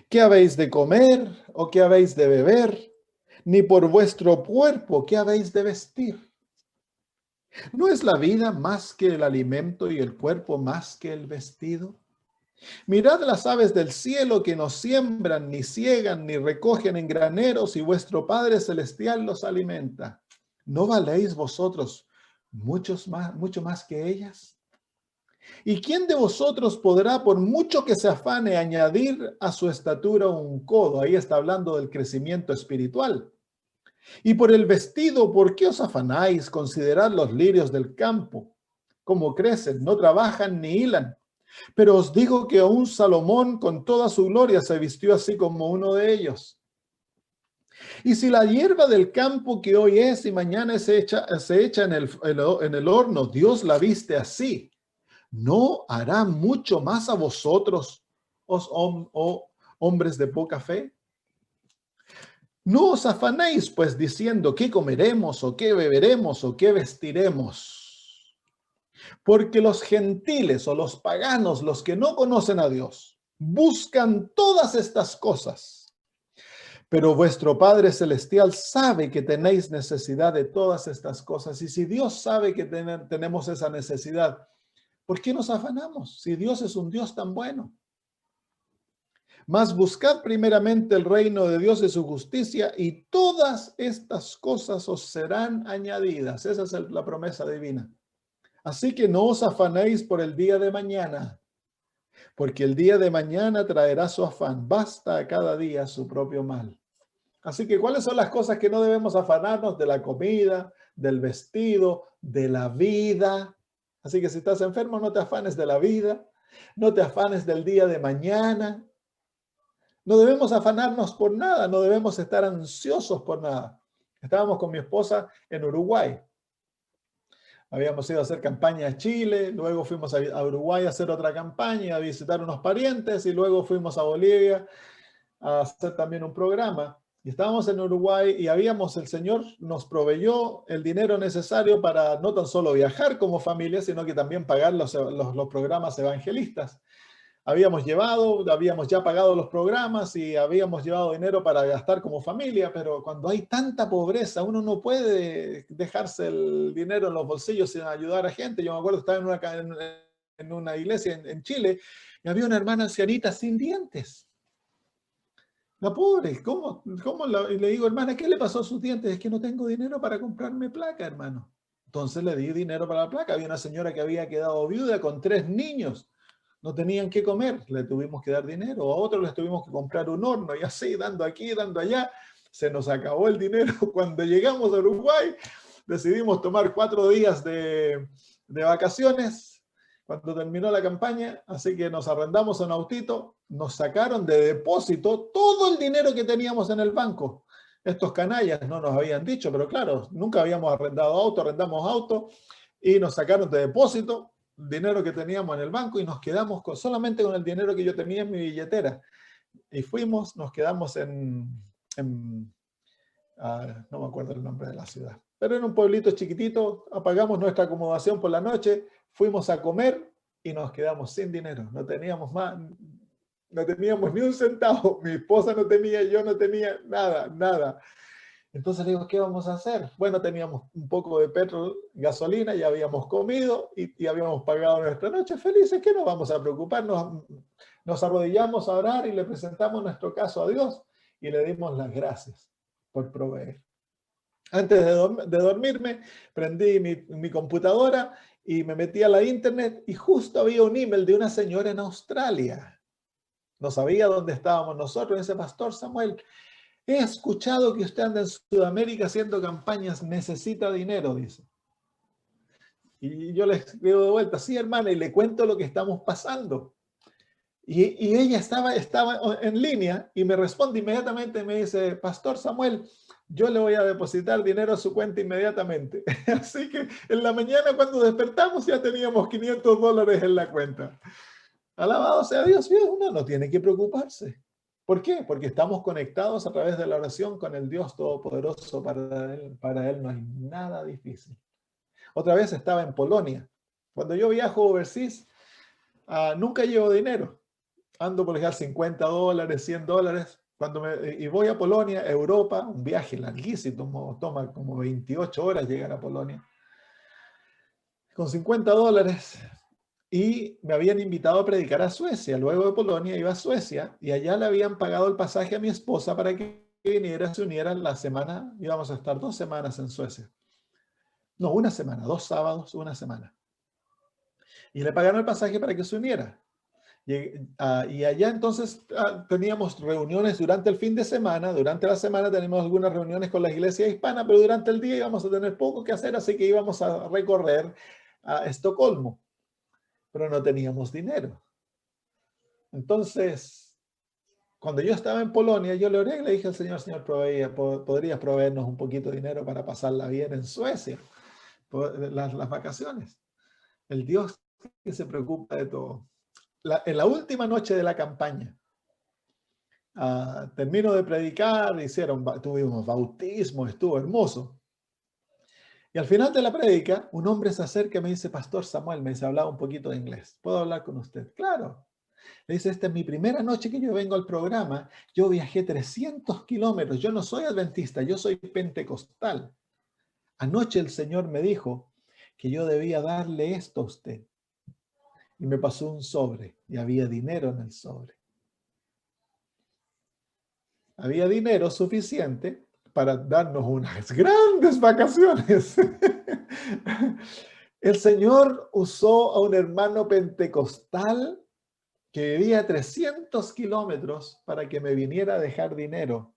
¿Qué habéis de comer o qué habéis de beber? Ni por vuestro cuerpo, ¿qué habéis de vestir? ¿No es la vida más que el alimento y el cuerpo más que el vestido? Mirad las aves del cielo, que no siembran, ni siegan, ni recogen en graneros, y vuestro Padre Celestial los alimenta. ¿No valéis vosotros mucho más que ellas? ¿Y quién de vosotros podrá, por mucho que se afane, añadir a su estatura un codo? Ahí está hablando del crecimiento espiritual. Y por el vestido, ¿por qué os afanáis? Considerad los lirios del campo, cómo crecen, no trabajan ni hilan. Pero os digo que aún Salomón con toda su gloria se vistió así como uno de ellos. Y si la hierba del campo, que hoy es y mañana se echa en el horno, Dios la viste así, ¿no hará mucho más a vosotros, hombres de poca fe? No os afanéis, pues, diciendo qué comeremos o qué beberemos o qué vestiremos. Porque los gentiles o los paganos, los que no conocen a Dios, buscan todas estas cosas. Pero vuestro Padre Celestial sabe que tenéis necesidad de todas estas cosas. Y si Dios sabe que tenemos esa necesidad, ¿por qué nos afanamos? Si Dios es un Dios tan bueno. Mas buscad primeramente el reino de Dios y su justicia, y todas estas cosas os serán añadidas. Esa es la promesa divina. Así que no os afanéis por el día de mañana, porque el día de mañana traerá su afán. Basta a cada día su propio mal. Así que, ¿cuáles son las cosas que no debemos afanarnos? De la comida, del vestido, de la vida. Así que si estás enfermo, no te afanes de la vida, no te afanes del día de mañana. No debemos afanarnos por nada, no debemos estar ansiosos por nada. Estábamos con mi esposa en Uruguay. Habíamos ido a hacer campaña a Chile, luego fuimos a Uruguay a hacer otra campaña, a visitar unos parientes, y luego fuimos a Bolivia a hacer también un programa. Y estábamos en Uruguay y el Señor nos proveyó el dinero necesario para no tan solo viajar como familia, sino que también pagar los programas evangelistas. Habíamos ya pagado los programas y habíamos llevado dinero para gastar como familia, pero cuando hay tanta pobreza, uno no puede dejarse el dinero en los bolsillos sin ayudar a gente. Yo me acuerdo, estaba en una iglesia en Chile y había una hermana ancianita sin dientes. La pobre, y le digo, hermana, ¿qué le pasó a sus dientes? Es que no tengo dinero para comprarme placa, hermano. Entonces le di dinero para la placa. Había una señora que había quedado viuda con 3 niños. No tenían qué comer, le tuvimos que dar dinero. A otros les tuvimos que comprar un horno, y así, dando aquí, dando allá. Se nos acabó el dinero. Cuando llegamos a Uruguay, decidimos tomar 4 días de vacaciones cuando terminó la campaña, así que nos arrendamos un autito, nos sacaron de depósito todo el dinero que teníamos en el banco. Estos canallas no nos habían dicho, pero claro, nunca habíamos arrendamos auto, y nos sacaron de depósito el dinero que teníamos en el banco y nos quedamos solamente con el dinero que yo tenía en mi billetera. Y nos quedamos no me acuerdo el nombre de la ciudad, pero en un pueblito chiquitito, apagamos nuestra acomodación por la noche, fuimos a comer y nos quedamos sin dinero. No teníamos ni un centavo. Mi esposa no tenía, yo no tenía nada. Entonces le digo, ¿qué vamos a hacer? Bueno, teníamos un poco de petróleo, gasolina, ya habíamos comido y habíamos pagado nuestra noche felices. ¿Qué nos vamos a preocupar? Nos arrodillamos a orar y le presentamos nuestro caso a Dios y le dimos las gracias por proveer. Antes de dormirme, prendí mi computadora y me metí a la internet y justo había un email de una señora en Australia. No sabía dónde estábamos nosotros. Dice, Pastor Samuel, he escuchado que usted anda en Sudamérica haciendo campañas, necesita dinero, dice. Y yo le escribo de vuelta, sí, hermana, y le cuento lo que estamos pasando. Y ella estaba en línea y me responde inmediatamente y me dice, Pastor Samuel, yo le voy a depositar dinero a su cuenta inmediatamente. Así que en la mañana cuando despertamos ya teníamos $500 en la cuenta. Alabado sea Dios, uno no tiene que preocuparse. ¿Por qué? Porque estamos conectados a través de la oración con el Dios Todopoderoso. Para él no hay nada difícil. Otra vez estaba en Polonia. Cuando yo viajo overseas, nunca llevo dinero. Ando por ejemplo $50, $100. Y voy a Polonia, Europa, un viaje larguísimo, toma como 28 horas llegar a Polonia. Con $50 y me habían invitado a predicar a Suecia. Luego de Polonia iba a Suecia y allá le habían pagado el pasaje a mi esposa para que viniera, se uniera la semana. Íbamos a estar 2 semanas en Suecia. No, una semana, 2 sábados, una semana. Y le pagaron el pasaje para que se uniera. Y allá entonces teníamos reuniones durante el fin de semana. Durante la semana tenemos algunas reuniones con la iglesia hispana, pero durante el día íbamos a tener poco que hacer, así que íbamos a recorrer a Estocolmo. Pero no teníamos dinero. Entonces, cuando yo estaba en Polonia, yo le oré y le dije al Señor, Señor, ¿podrías proveernos un poquito de dinero para pasarla bien en Suecia? Las vacaciones. El Dios que se preocupa de todo. En la última noche de la campaña, termino de predicar, tuvimos bautismo, estuvo hermoso. Y al final de la prédica, un hombre se acerca y me dice, Pastor Samuel, me dice, hablaba un poquito de inglés. ¿Puedo hablar con usted? Claro. Le dice, esta es mi primera noche que yo vengo al programa. Yo viajé 300 kilómetros. Yo no soy adventista, yo soy pentecostal. Anoche el Señor me dijo que yo debía darle esto a usted. Y me pasó un sobre y había dinero en el sobre. Había dinero suficiente para darnos unas grandes vacaciones. El Señor usó a un hermano pentecostal que vivía a 300 kilómetros para que me viniera a dejar dinero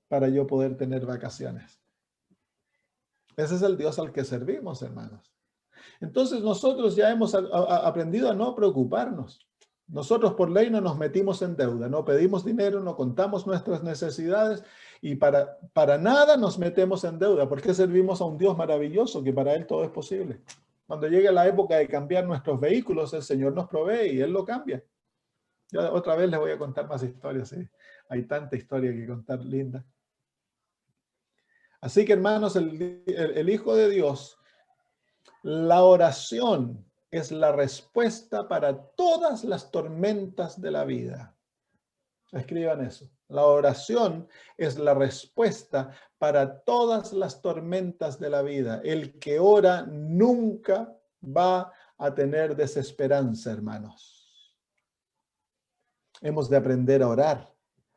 para yo poder tener vacaciones. Ese es el Dios al que servimos, hermanos. Entonces nosotros ya hemos aprendido a no preocuparnos. Nosotros por ley no nos metimos en deuda, no pedimos dinero, no contamos nuestras necesidades y para nada nos metemos en deuda, porque servimos a un Dios maravilloso que para Él todo es posible. Cuando llegue la época de cambiar nuestros vehículos, el Señor nos provee y Él lo cambia. Yo otra vez les voy a contar más historias, ¿sí? Hay tanta historia que contar, linda. Así que hermanos, el Hijo de Dios, la oración es la respuesta para todas las tormentas de la vida. Escriban eso. La oración es la respuesta para todas las tormentas de la vida. El que ora nunca va a tener desesperanza, hermanos. Hemos de aprender a orar.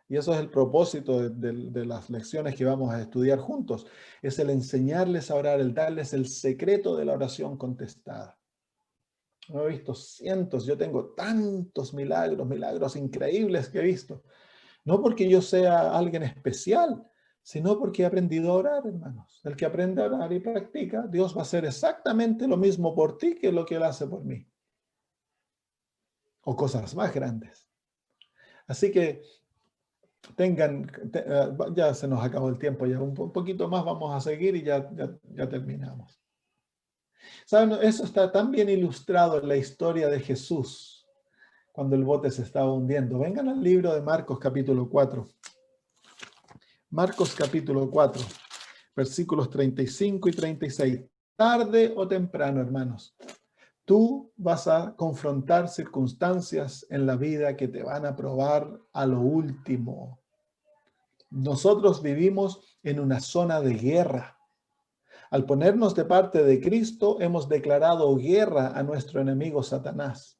Y eso es el propósito de las lecciones que vamos a estudiar juntos. Es el enseñarles a orar, el darles el secreto de la oración contestada. No he visto cientos, yo tengo tantos milagros increíbles que he visto. No porque yo sea alguien especial, sino porque he aprendido a orar, hermanos. El que aprende a orar y practica, Dios va a hacer exactamente lo mismo por ti que lo que Él hace por mí. O cosas más grandes. Así que ya se nos acabó el tiempo, ya un poquito más vamos a seguir y ya terminamos. ¿Saben? Eso está tan bien ilustrado en la historia de Jesús cuando el bote se estaba hundiendo. Vengan al libro de Marcos capítulo 4. Marcos capítulo 4, versículos 35 y 36. Tarde o temprano, hermanos, tú vas a confrontar circunstancias en la vida que te van a probar a lo último. Nosotros vivimos en una zona de guerra. Al ponernos de parte de Cristo, hemos declarado guerra a nuestro enemigo Satanás.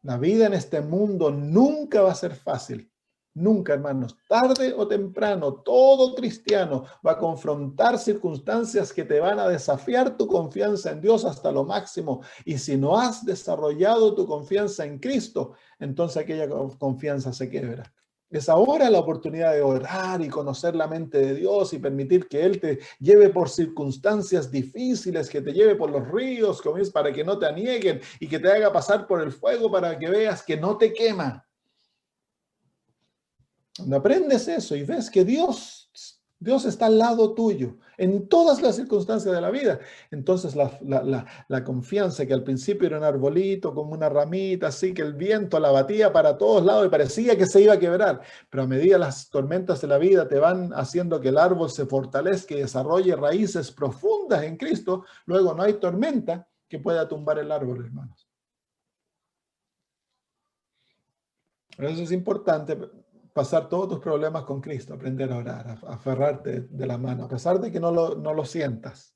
La vida en este mundo nunca va a ser fácil. Nunca, hermanos, tarde o temprano, todo cristiano va a confrontar circunstancias que te van a desafiar tu confianza en Dios hasta lo máximo. Y si no has desarrollado tu confianza en Cristo, entonces aquella confianza se quiebra. Es ahora la oportunidad de orar y conocer la mente de Dios y permitir que Él te lleve por circunstancias difíciles, que te lleve por los ríos, para que no te anieguen y que te haga pasar por el fuego para que veas que no te quema. Cuando aprendes eso y ves que Dios está al lado tuyo en todas las circunstancias de la vida, entonces la confianza que al principio era un arbolito, como una ramita, así que el viento la batía para todos lados y parecía que se iba a quebrar, pero a medida las tormentas de la vida te van haciendo que el árbol se fortalezca y desarrolle raíces profundas en Cristo, luego no hay tormenta que pueda tumbar el árbol, hermanos. Por eso es importante pasar todos tus problemas con Cristo, aprender a orar, a aferrarte de la mano, a pesar de que no lo sientas,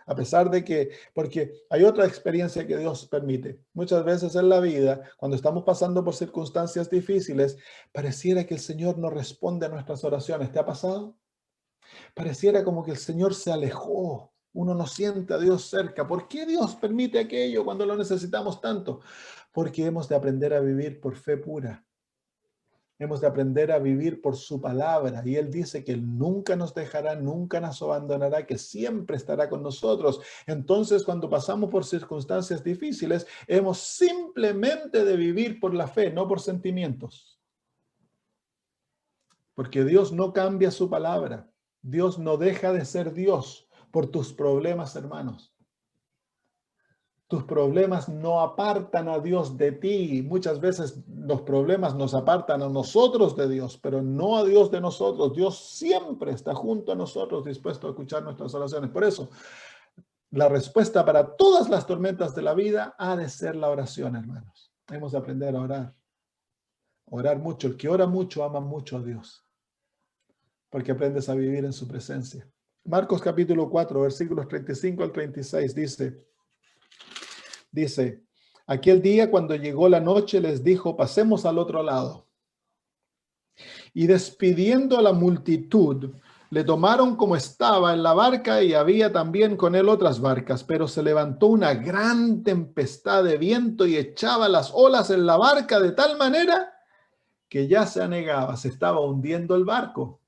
a pesar de que, porque hay otra experiencia que Dios permite. Muchas veces en la vida, cuando estamos pasando por circunstancias difíciles, pareciera que el Señor no responde a nuestras oraciones. ¿Te ha pasado? Pareciera como que el Señor se alejó. Uno no siente a Dios cerca. ¿Por qué Dios permite aquello cuando lo necesitamos tanto? Porque hemos de aprender a vivir por fe pura. Hemos de aprender a vivir por su palabra. Y Él dice que Él nunca nos dejará, nunca nos abandonará, que siempre estará con nosotros. Entonces, cuando pasamos por circunstancias difíciles, hemos simplemente de vivir por la fe, no por sentimientos. Porque Dios no cambia su palabra. Dios no deja de ser Dios por tus problemas, hermanos. Tus problemas no apartan a Dios de ti. Muchas veces los problemas nos apartan a nosotros de Dios, pero no a Dios de nosotros. Dios siempre está junto a nosotros, dispuesto a escuchar nuestras oraciones. Por eso, la respuesta para todas las tormentas de la vida ha de ser la oración, hermanos. Hemos de aprender a orar. Orar mucho. El que ora mucho ama mucho a Dios, porque aprendes a vivir en su presencia. Marcos capítulo 4, versículos 35 al 36 dice, aquel día cuando llegó la noche les dijo, pasemos al otro lado. Y despidiendo a la multitud, le tomaron como estaba en la barca y había también con él otras barcas, pero se levantó una gran tempestad de viento y echaba las olas en la barca de tal manera que ya se anegaba, se estaba hundiendo el barco.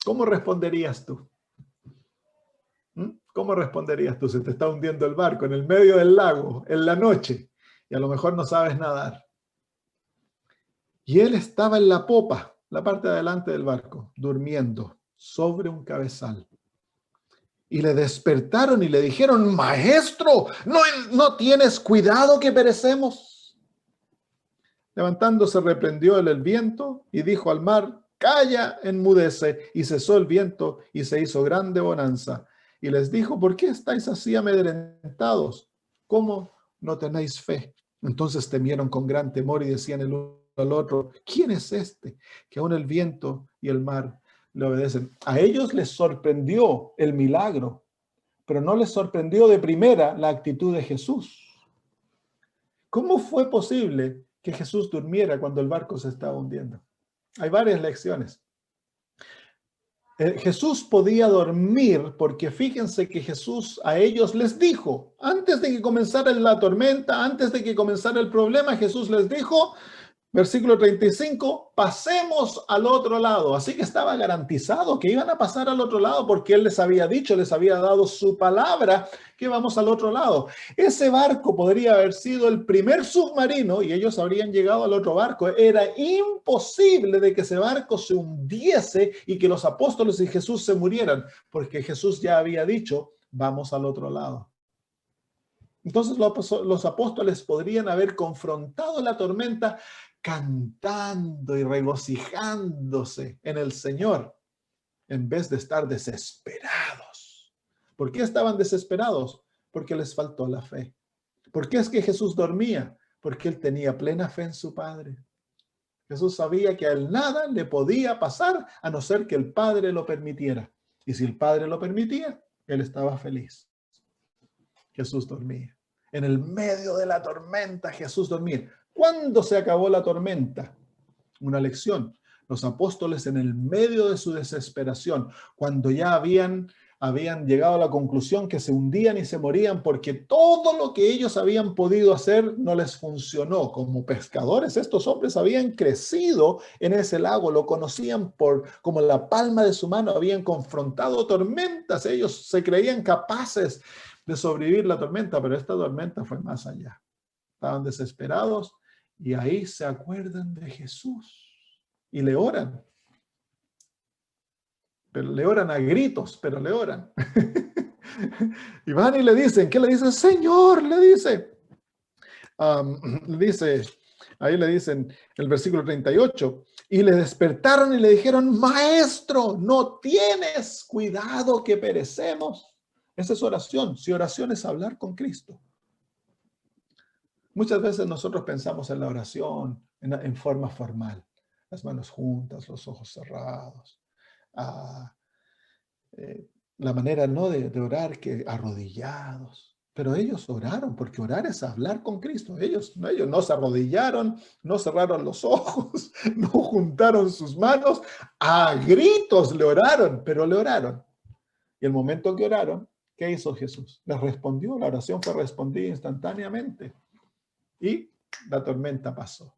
¿Cómo responderías tú? ¿Cómo responderías tú si te está hundiendo el barco en el medio del lago, en la noche, y a lo mejor no sabes nadar? Y él estaba en la popa, la parte de adelante del barco, durmiendo sobre un cabezal. Y le despertaron y le dijeron, maestro, ¿no tienes cuidado que perecemos? Levantándose reprendió él el viento y dijo al mar, calla, enmudece. Y cesó el viento y se hizo grande bonanza. Y les dijo, ¿por qué estáis así amedrentados? ¿Cómo no tenéis fe? Entonces temieron con gran temor y decían el uno al otro, ¿quién es este? Que aún el viento y el mar le obedecen. A ellos les sorprendió el milagro, pero no les sorprendió de primera la actitud de Jesús. ¿Cómo fue posible que Jesús durmiera cuando el barco se estaba hundiendo? Hay varias lecciones. Jesús podía dormir porque fíjense que Jesús a ellos les dijo, antes de que comenzara la tormenta, antes de que comenzara el problema, Jesús les dijo, versículo 35, pasemos al otro lado. Así que estaba garantizado que iban a pasar al otro lado porque Él les había dicho, les había dado su palabra que vamos al otro lado. Ese barco podría haber sido el primer submarino y ellos habrían llegado al otro barco. Era imposible de que ese barco se hundiese y que los apóstoles y Jesús se murieran, porque Jesús ya había dicho, vamos al otro lado. Entonces los apóstoles podrían haber confrontado la tormenta cantando y regocijándose en el Señor, en vez de estar desesperados. ¿Por qué estaban desesperados? Porque les faltó la fe. ¿Por qué es que Jesús dormía? Porque Él tenía plena fe en su Padre. Jesús sabía que a Él nada le podía pasar a no ser que el Padre lo permitiera. Y si el Padre lo permitía, Él estaba feliz. Jesús dormía. En el medio de la tormenta, Jesús dormía. ¿Cuándo se acabó la tormenta? Una lección. Los apóstoles, en el medio de su desesperación, cuando ya habían llegado a la conclusión que se hundían y se morían porque todo lo que ellos habían podido hacer no les funcionó. Como pescadores, estos hombres habían crecido en ese lago, lo conocían como la palma de su mano, habían confrontado tormentas, ellos se creían capaces de sobrevivir la tormenta, pero esta tormenta fue más allá. Estaban desesperados y ahí se acuerdan de Jesús y le oran. Pero le oran a gritos, pero le oran. Y van y le dicen, ¿qué le dicen? Señor, le dice. Ahí le dicen el versículo 38, y le despertaron y le dijeron, Maestro, ¿no tienes cuidado que perecemos? Esa es oración. Si oración es hablar con Cristo. Muchas veces nosotros pensamos en la oración en forma formal. Las manos juntas, los ojos cerrados. La manera no de orar que arrodillados, pero ellos oraron, porque orar es hablar con Cristo. Ellos no se arrodillaron, no cerraron los ojos, no juntaron sus manos, a gritos le oraron, pero le oraron. Y el momento que oraron, ¿qué hizo Jesús? Les respondió, la oración fue respondida instantáneamente y la tormenta pasó.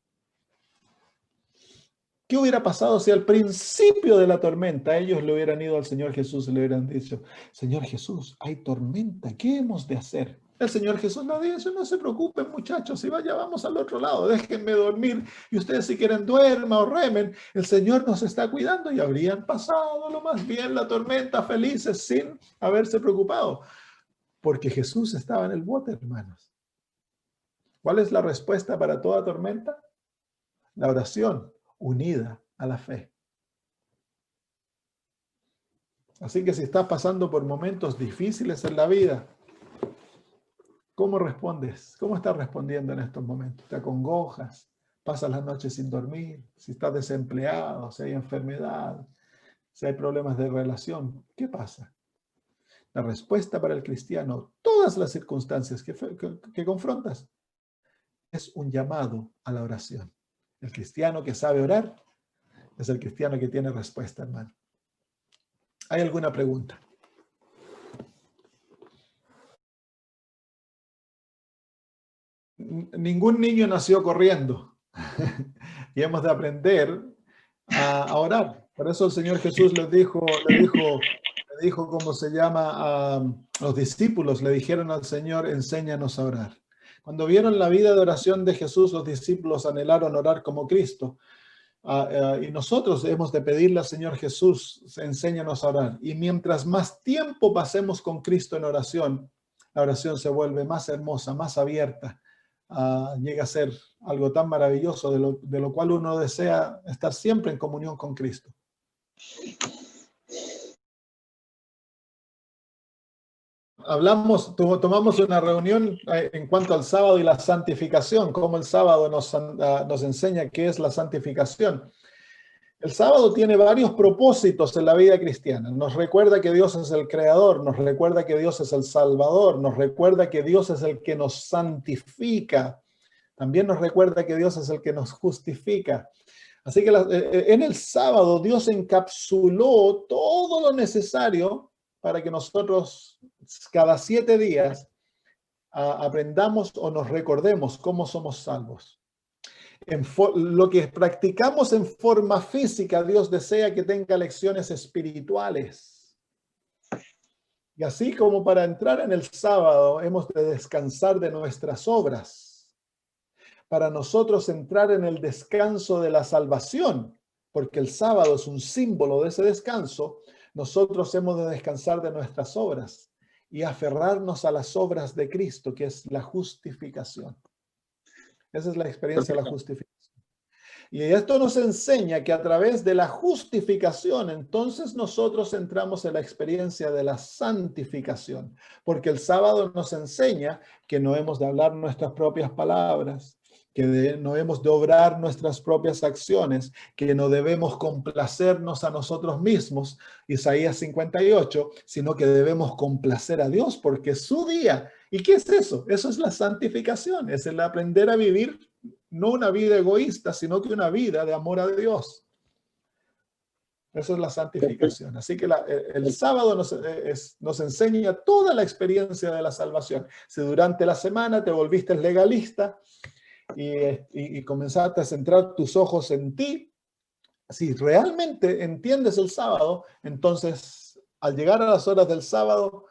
¿Qué hubiera pasado si al principio de la tormenta ellos le hubieran ido al Señor Jesús y le hubieran dicho, Señor Jesús, hay tormenta, ¿qué hemos de hacer? El Señor Jesús no dice, no se preocupen muchachos, si vaya, vamos al otro lado, déjenme dormir y ustedes si quieren duerman o remen, el Señor nos está cuidando y habrían pasado lo más bien la tormenta felices sin haberse preocupado, porque Jesús estaba en el bote, hermanos. ¿Cuál es la respuesta para toda tormenta? La oración unida a la fe. Así que si estás pasando por momentos difíciles en la vida, ¿cómo respondes? ¿Cómo estás respondiendo en estos momentos? ¿Te acongojas? ¿Pasas las noches sin dormir? Si estás desempleado, si hay enfermedad, si hay problemas de relación, ¿qué pasa? La respuesta para el cristiano, todas las circunstancias que confrontas, es un llamado a la oración. El cristiano que sabe orar es el cristiano que tiene respuesta, hermano. ¿Hay alguna pregunta? Ningún niño nació corriendo y hemos de aprender a orar. Por eso el Señor Jesús le dijo, ¿cómo se llama? A los discípulos le dijeron al Señor, enséñanos a orar. Cuando vieron la vida de oración de Jesús, los discípulos anhelaron orar como Cristo. Y nosotros hemos de pedirle al Señor Jesús, enséñanos a orar. Y mientras más tiempo pasemos con Cristo en oración, la oración se vuelve más hermosa, más abierta. Llega a ser algo tan maravilloso de lo cual uno desea estar siempre en comunión con Cristo. Tomamos una reunión en cuanto al sábado y la santificación, cómo el sábado nos enseña qué es la santificación. El sábado tiene varios propósitos en la vida cristiana. Nos recuerda que Dios es el creador, nos recuerda que Dios es el salvador, nos recuerda que Dios es el que nos santifica. También nos recuerda que Dios es el que nos justifica. Así que en el sábado Dios encapsuló todo lo necesario para que nosotros cada 7 días aprendamos o nos recordemos cómo somos salvos. Lo que practicamos en forma física, Dios desea que tenga lecciones espirituales. Y así como para entrar en el sábado hemos de descansar de nuestras obras, para nosotros entrar en el descanso de la salvación, porque el sábado es un símbolo de ese descanso, nosotros hemos de descansar de nuestras obras y aferrarnos a las obras de Cristo, que es la justificación. Esa es la experiencia de la justificación. Y esto nos enseña que a través de la justificación, entonces nosotros entramos en la experiencia de la santificación, porque el sábado nos enseña que no hemos de hablar nuestras propias palabras, que no hemos de obrar nuestras propias acciones, que no debemos complacernos a nosotros mismos, Isaías 58, sino que debemos complacer a Dios porque es su día. ¿Y qué es eso? Eso es la santificación, es el aprender a vivir no una vida egoísta, sino que una vida de amor a Dios. Eso es la santificación. Así que el sábado nos enseña toda la experiencia de la salvación. Si durante la semana te volviste legalista y comenzaste a centrar tus ojos en ti, si realmente entiendes el sábado, entonces al llegar a las horas del sábado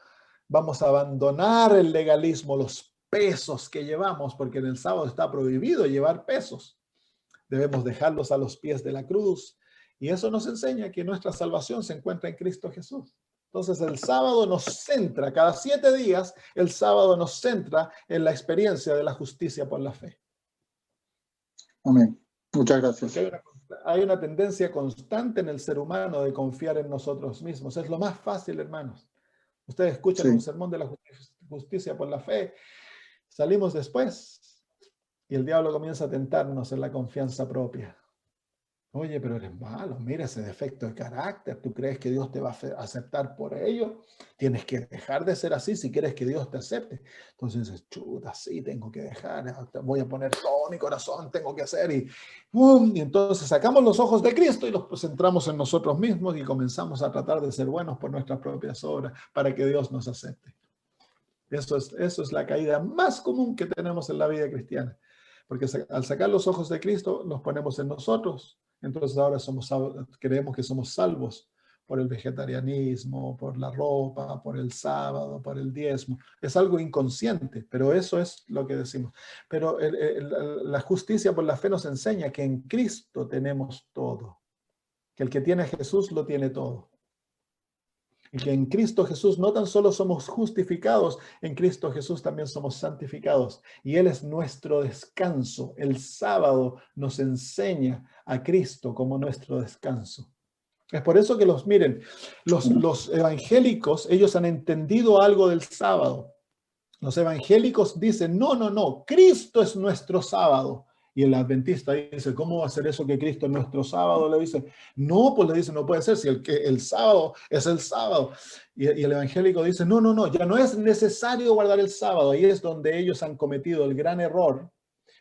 vamos a abandonar el legalismo, los pesos que llevamos, porque en el sábado está prohibido llevar pesos. Debemos dejarlos a los pies de la cruz. Y eso nos enseña que nuestra salvación se encuentra en Cristo Jesús. Entonces el sábado nos centra, cada 7 días, el sábado nos centra en la experiencia de la justicia por la fe. Amén. Muchas gracias. Hay una tendencia constante en el ser humano de confiar en nosotros mismos. Es lo más fácil, hermanos. Ustedes escuchan un sermón de la justicia por la fe, salimos después y el diablo comienza a tentarnos en la confianza propia. Oye, pero eres malo, mira ese defecto de carácter, ¿tú crees que Dios te va a aceptar por ello? Tienes que dejar de ser así si quieres que Dios te acepte. Entonces dices, chuta, sí, tengo que dejar, voy a poner todo mi corazón, tengo que hacer, y entonces sacamos los ojos de Cristo y los centramos en nosotros mismos y comenzamos a tratar de ser buenos por nuestras propias obras para que Dios nos acepte. Eso es la caída más común que tenemos en la vida cristiana, porque al sacar los ojos de Cristo los ponemos en nosotros. Entonces ahora creemos que somos salvos por el vegetarianismo, por la ropa, por el sábado, por el diezmo. Es algo inconsciente, pero eso es lo que decimos. Pero la justicia por la fe nos enseña que en Cristo tenemos todo, que el que tiene a Jesús lo tiene todo. Y que en Cristo Jesús no tan solo somos justificados, en Cristo Jesús también somos santificados. Y Él es nuestro descanso. El sábado nos enseña a Cristo como nuestro descanso. Es por eso que los evangélicos, ellos han entendido algo del sábado. Los evangélicos dicen, no, Cristo es nuestro sábado. Y el adventista dice, ¿cómo va a ser eso que Cristo es nuestro sábado? Le dice, no, pues le dice, no puede ser, si el sábado es el sábado. Y el evangélico dice, no, ya no es necesario guardar el sábado. Ahí es donde ellos han cometido el gran error,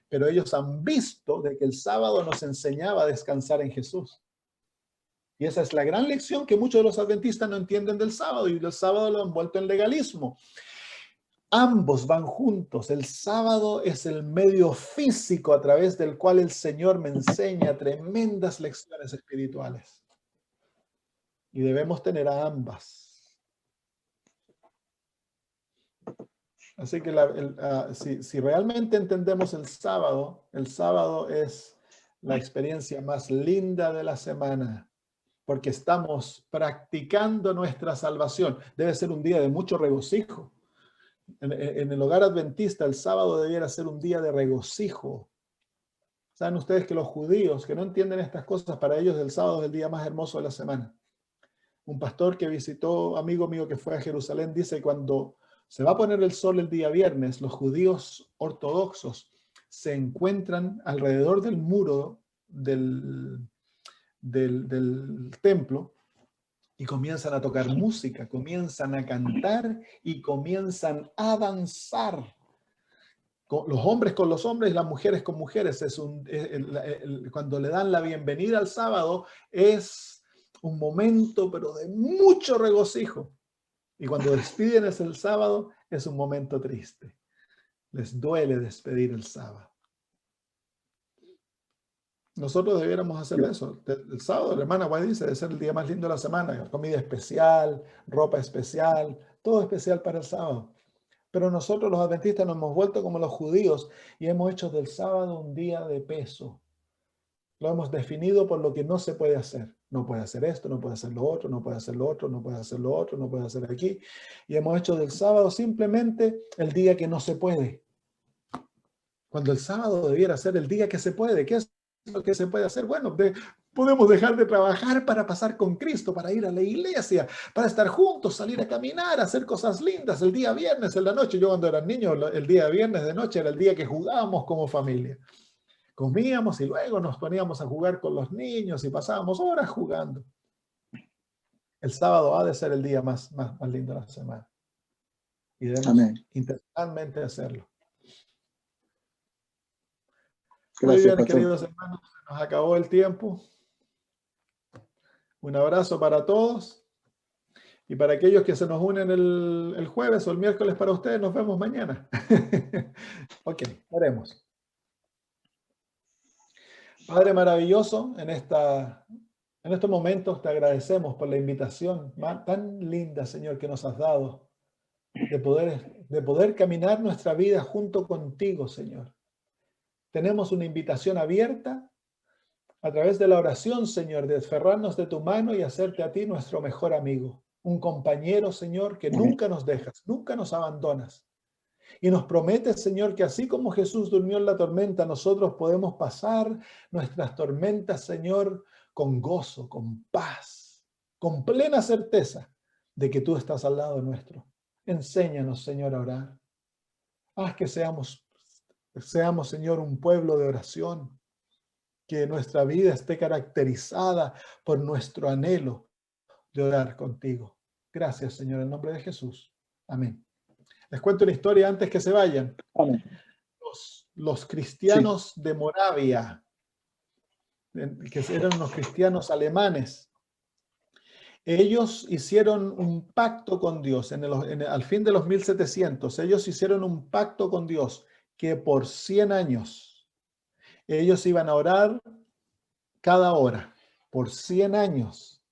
pero ellos han visto de que el sábado nos enseñaba a descansar en Jesús. Y esa es la gran lección que muchos de los adventistas no entienden del sábado, y el sábado lo han vuelto en legalismo. Ambos van juntos. El sábado es el medio físico a través del cual el Señor me enseña tremendas lecciones espirituales. Y debemos tener a ambas. Así que si realmente entendemos el sábado es la experiencia más linda de la semana, porque estamos practicando nuestra salvación. Debe ser un día de mucho regocijo. En el hogar adventista, el sábado debiera ser un día de regocijo. Saben ustedes que los judíos que no entienden estas cosas, para ellos el sábado es el día más hermoso de la semana. Un pastor que visitó, amigo mío que fue a Jerusalén, dice que cuando se va a poner el sol el día viernes, los judíos ortodoxos se encuentran alrededor del muro del templo y comienzan a tocar música, comienzan a cantar y comienzan a danzar. Los hombres con los hombres, las mujeres con mujeres. Cuando le dan la bienvenida al sábado, es un momento, pero de mucho regocijo. Y cuando despiden el sábado, es un momento triste. Les duele despedir el sábado. Nosotros debiéramos hacer eso. El sábado, la hermana Guay dice, debe ser el día más lindo de la semana. Comida especial, ropa especial, todo especial para el sábado. Pero nosotros los adventistas nos hemos vuelto como los judíos y hemos hecho del sábado un día de peso. Lo hemos definido por lo que no se puede hacer. No puede hacer esto, no puede hacer lo otro, no puede hacer lo otro, no puede hacer lo otro, no puede hacer aquí. Y hemos hecho del sábado simplemente el día que no se puede. Cuando el sábado debiera ser el día que se puede. ¿Qué es lo que se puede hacer? Bueno, podemos dejar de trabajar para pasar con Cristo, para ir a la iglesia, para estar juntos, salir a caminar, hacer cosas lindas. El día viernes en la noche, yo cuando era niño, el día viernes de noche era el día que jugábamos como familia. Comíamos y luego nos poníamos a jugar con los niños y pasábamos horas jugando. El sábado ha de ser el día más lindo de la semana. Y debemos intencionalmente hacerlo. Muy bien, queridos hermanos, nos acabó el tiempo. Un abrazo para todos. Y para aquellos que se nos unen el jueves o el miércoles para ustedes, nos vemos mañana. Ok, oremos. Padre maravilloso, en estos momentos te agradecemos por la invitación tan linda, Señor, que nos has dado de poder caminar nuestra vida junto contigo, Señor. Tenemos una invitación abierta a través de la oración, Señor, de aferrarnos de tu mano y hacerte a ti nuestro mejor amigo. Un compañero, Señor, que nunca nos dejas, nunca nos abandonas. Y nos prometes, Señor, que así como Jesús durmió en la tormenta, nosotros podemos pasar nuestras tormentas, Señor, con gozo, con paz, con plena certeza de que tú estás al lado nuestro. Enséñanos, Señor, a orar. Haz que seamos, Señor, un pueblo de oración, que nuestra vida esté caracterizada por nuestro anhelo de orar contigo. Gracias, Señor, en nombre de Jesús. Amén. Les cuento una historia antes que se vayan. Amén. Los cristianos de Moravia, que eran unos cristianos alemanes, ellos hicieron un pacto con Dios al fin de los 1700. Ellos hicieron un pacto con Dios que por 100 años ellos iban a orar cada hora. Por 100 años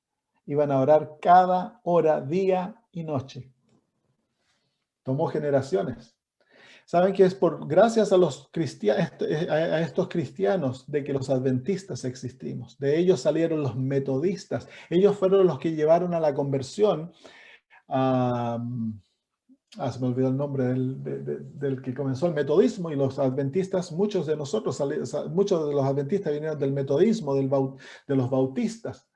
iban a orar cada hora, día y noche. Tomó generaciones. Saben que es gracias a estos cristianos de que los adventistas existimos. De ellos salieron los metodistas. Ellos fueron los que llevaron a la conversión se me olvidó el nombre del que comenzó el metodismo, y los adventistas, muchos de los adventistas vinieron del metodismo, de los bautistas.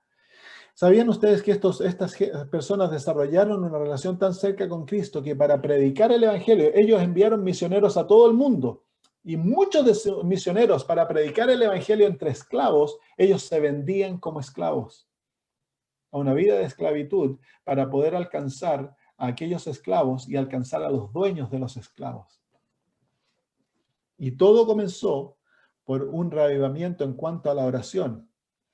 ¿Sabían ustedes que estas personas desarrollaron una relación tan cerca con Cristo que para predicar el Evangelio ellos enviaron misioneros a todo el mundo? Y muchos de esos misioneros, para predicar el Evangelio entre esclavos, ellos se vendían como esclavos a una vida de esclavitud para poder alcanzar a aquellos esclavos y alcanzar a los dueños de los esclavos. Y todo comenzó por un reavivamiento en cuanto a la oración.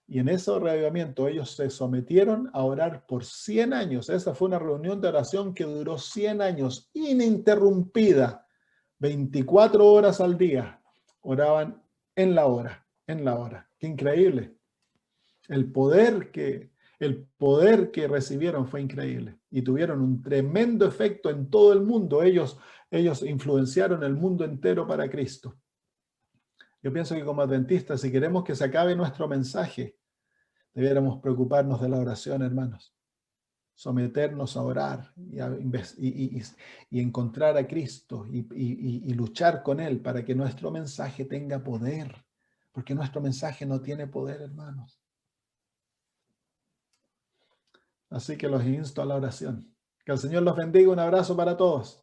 Y en ese reavivamiento ellos se sometieron a orar por 100 años. Esa fue una reunión de oración que duró 100 años, ininterrumpida. 24 horas al día oraban en la hora, en la hora. ¡Qué increíble! El poder que recibieron fue increíble. Y tuvieron un tremendo efecto en todo el mundo. Ellos influenciaron el mundo entero para Cristo. Yo pienso que como adventistas, si queremos que se acabe nuestro mensaje, debiéramos preocuparnos de la oración, hermanos. Someternos a orar y encontrar a Cristo y luchar con Él para que nuestro mensaje tenga poder. Porque nuestro mensaje no tiene poder, hermanos. Así que los insto a la oración. Que el Señor los bendiga. Un abrazo para todos.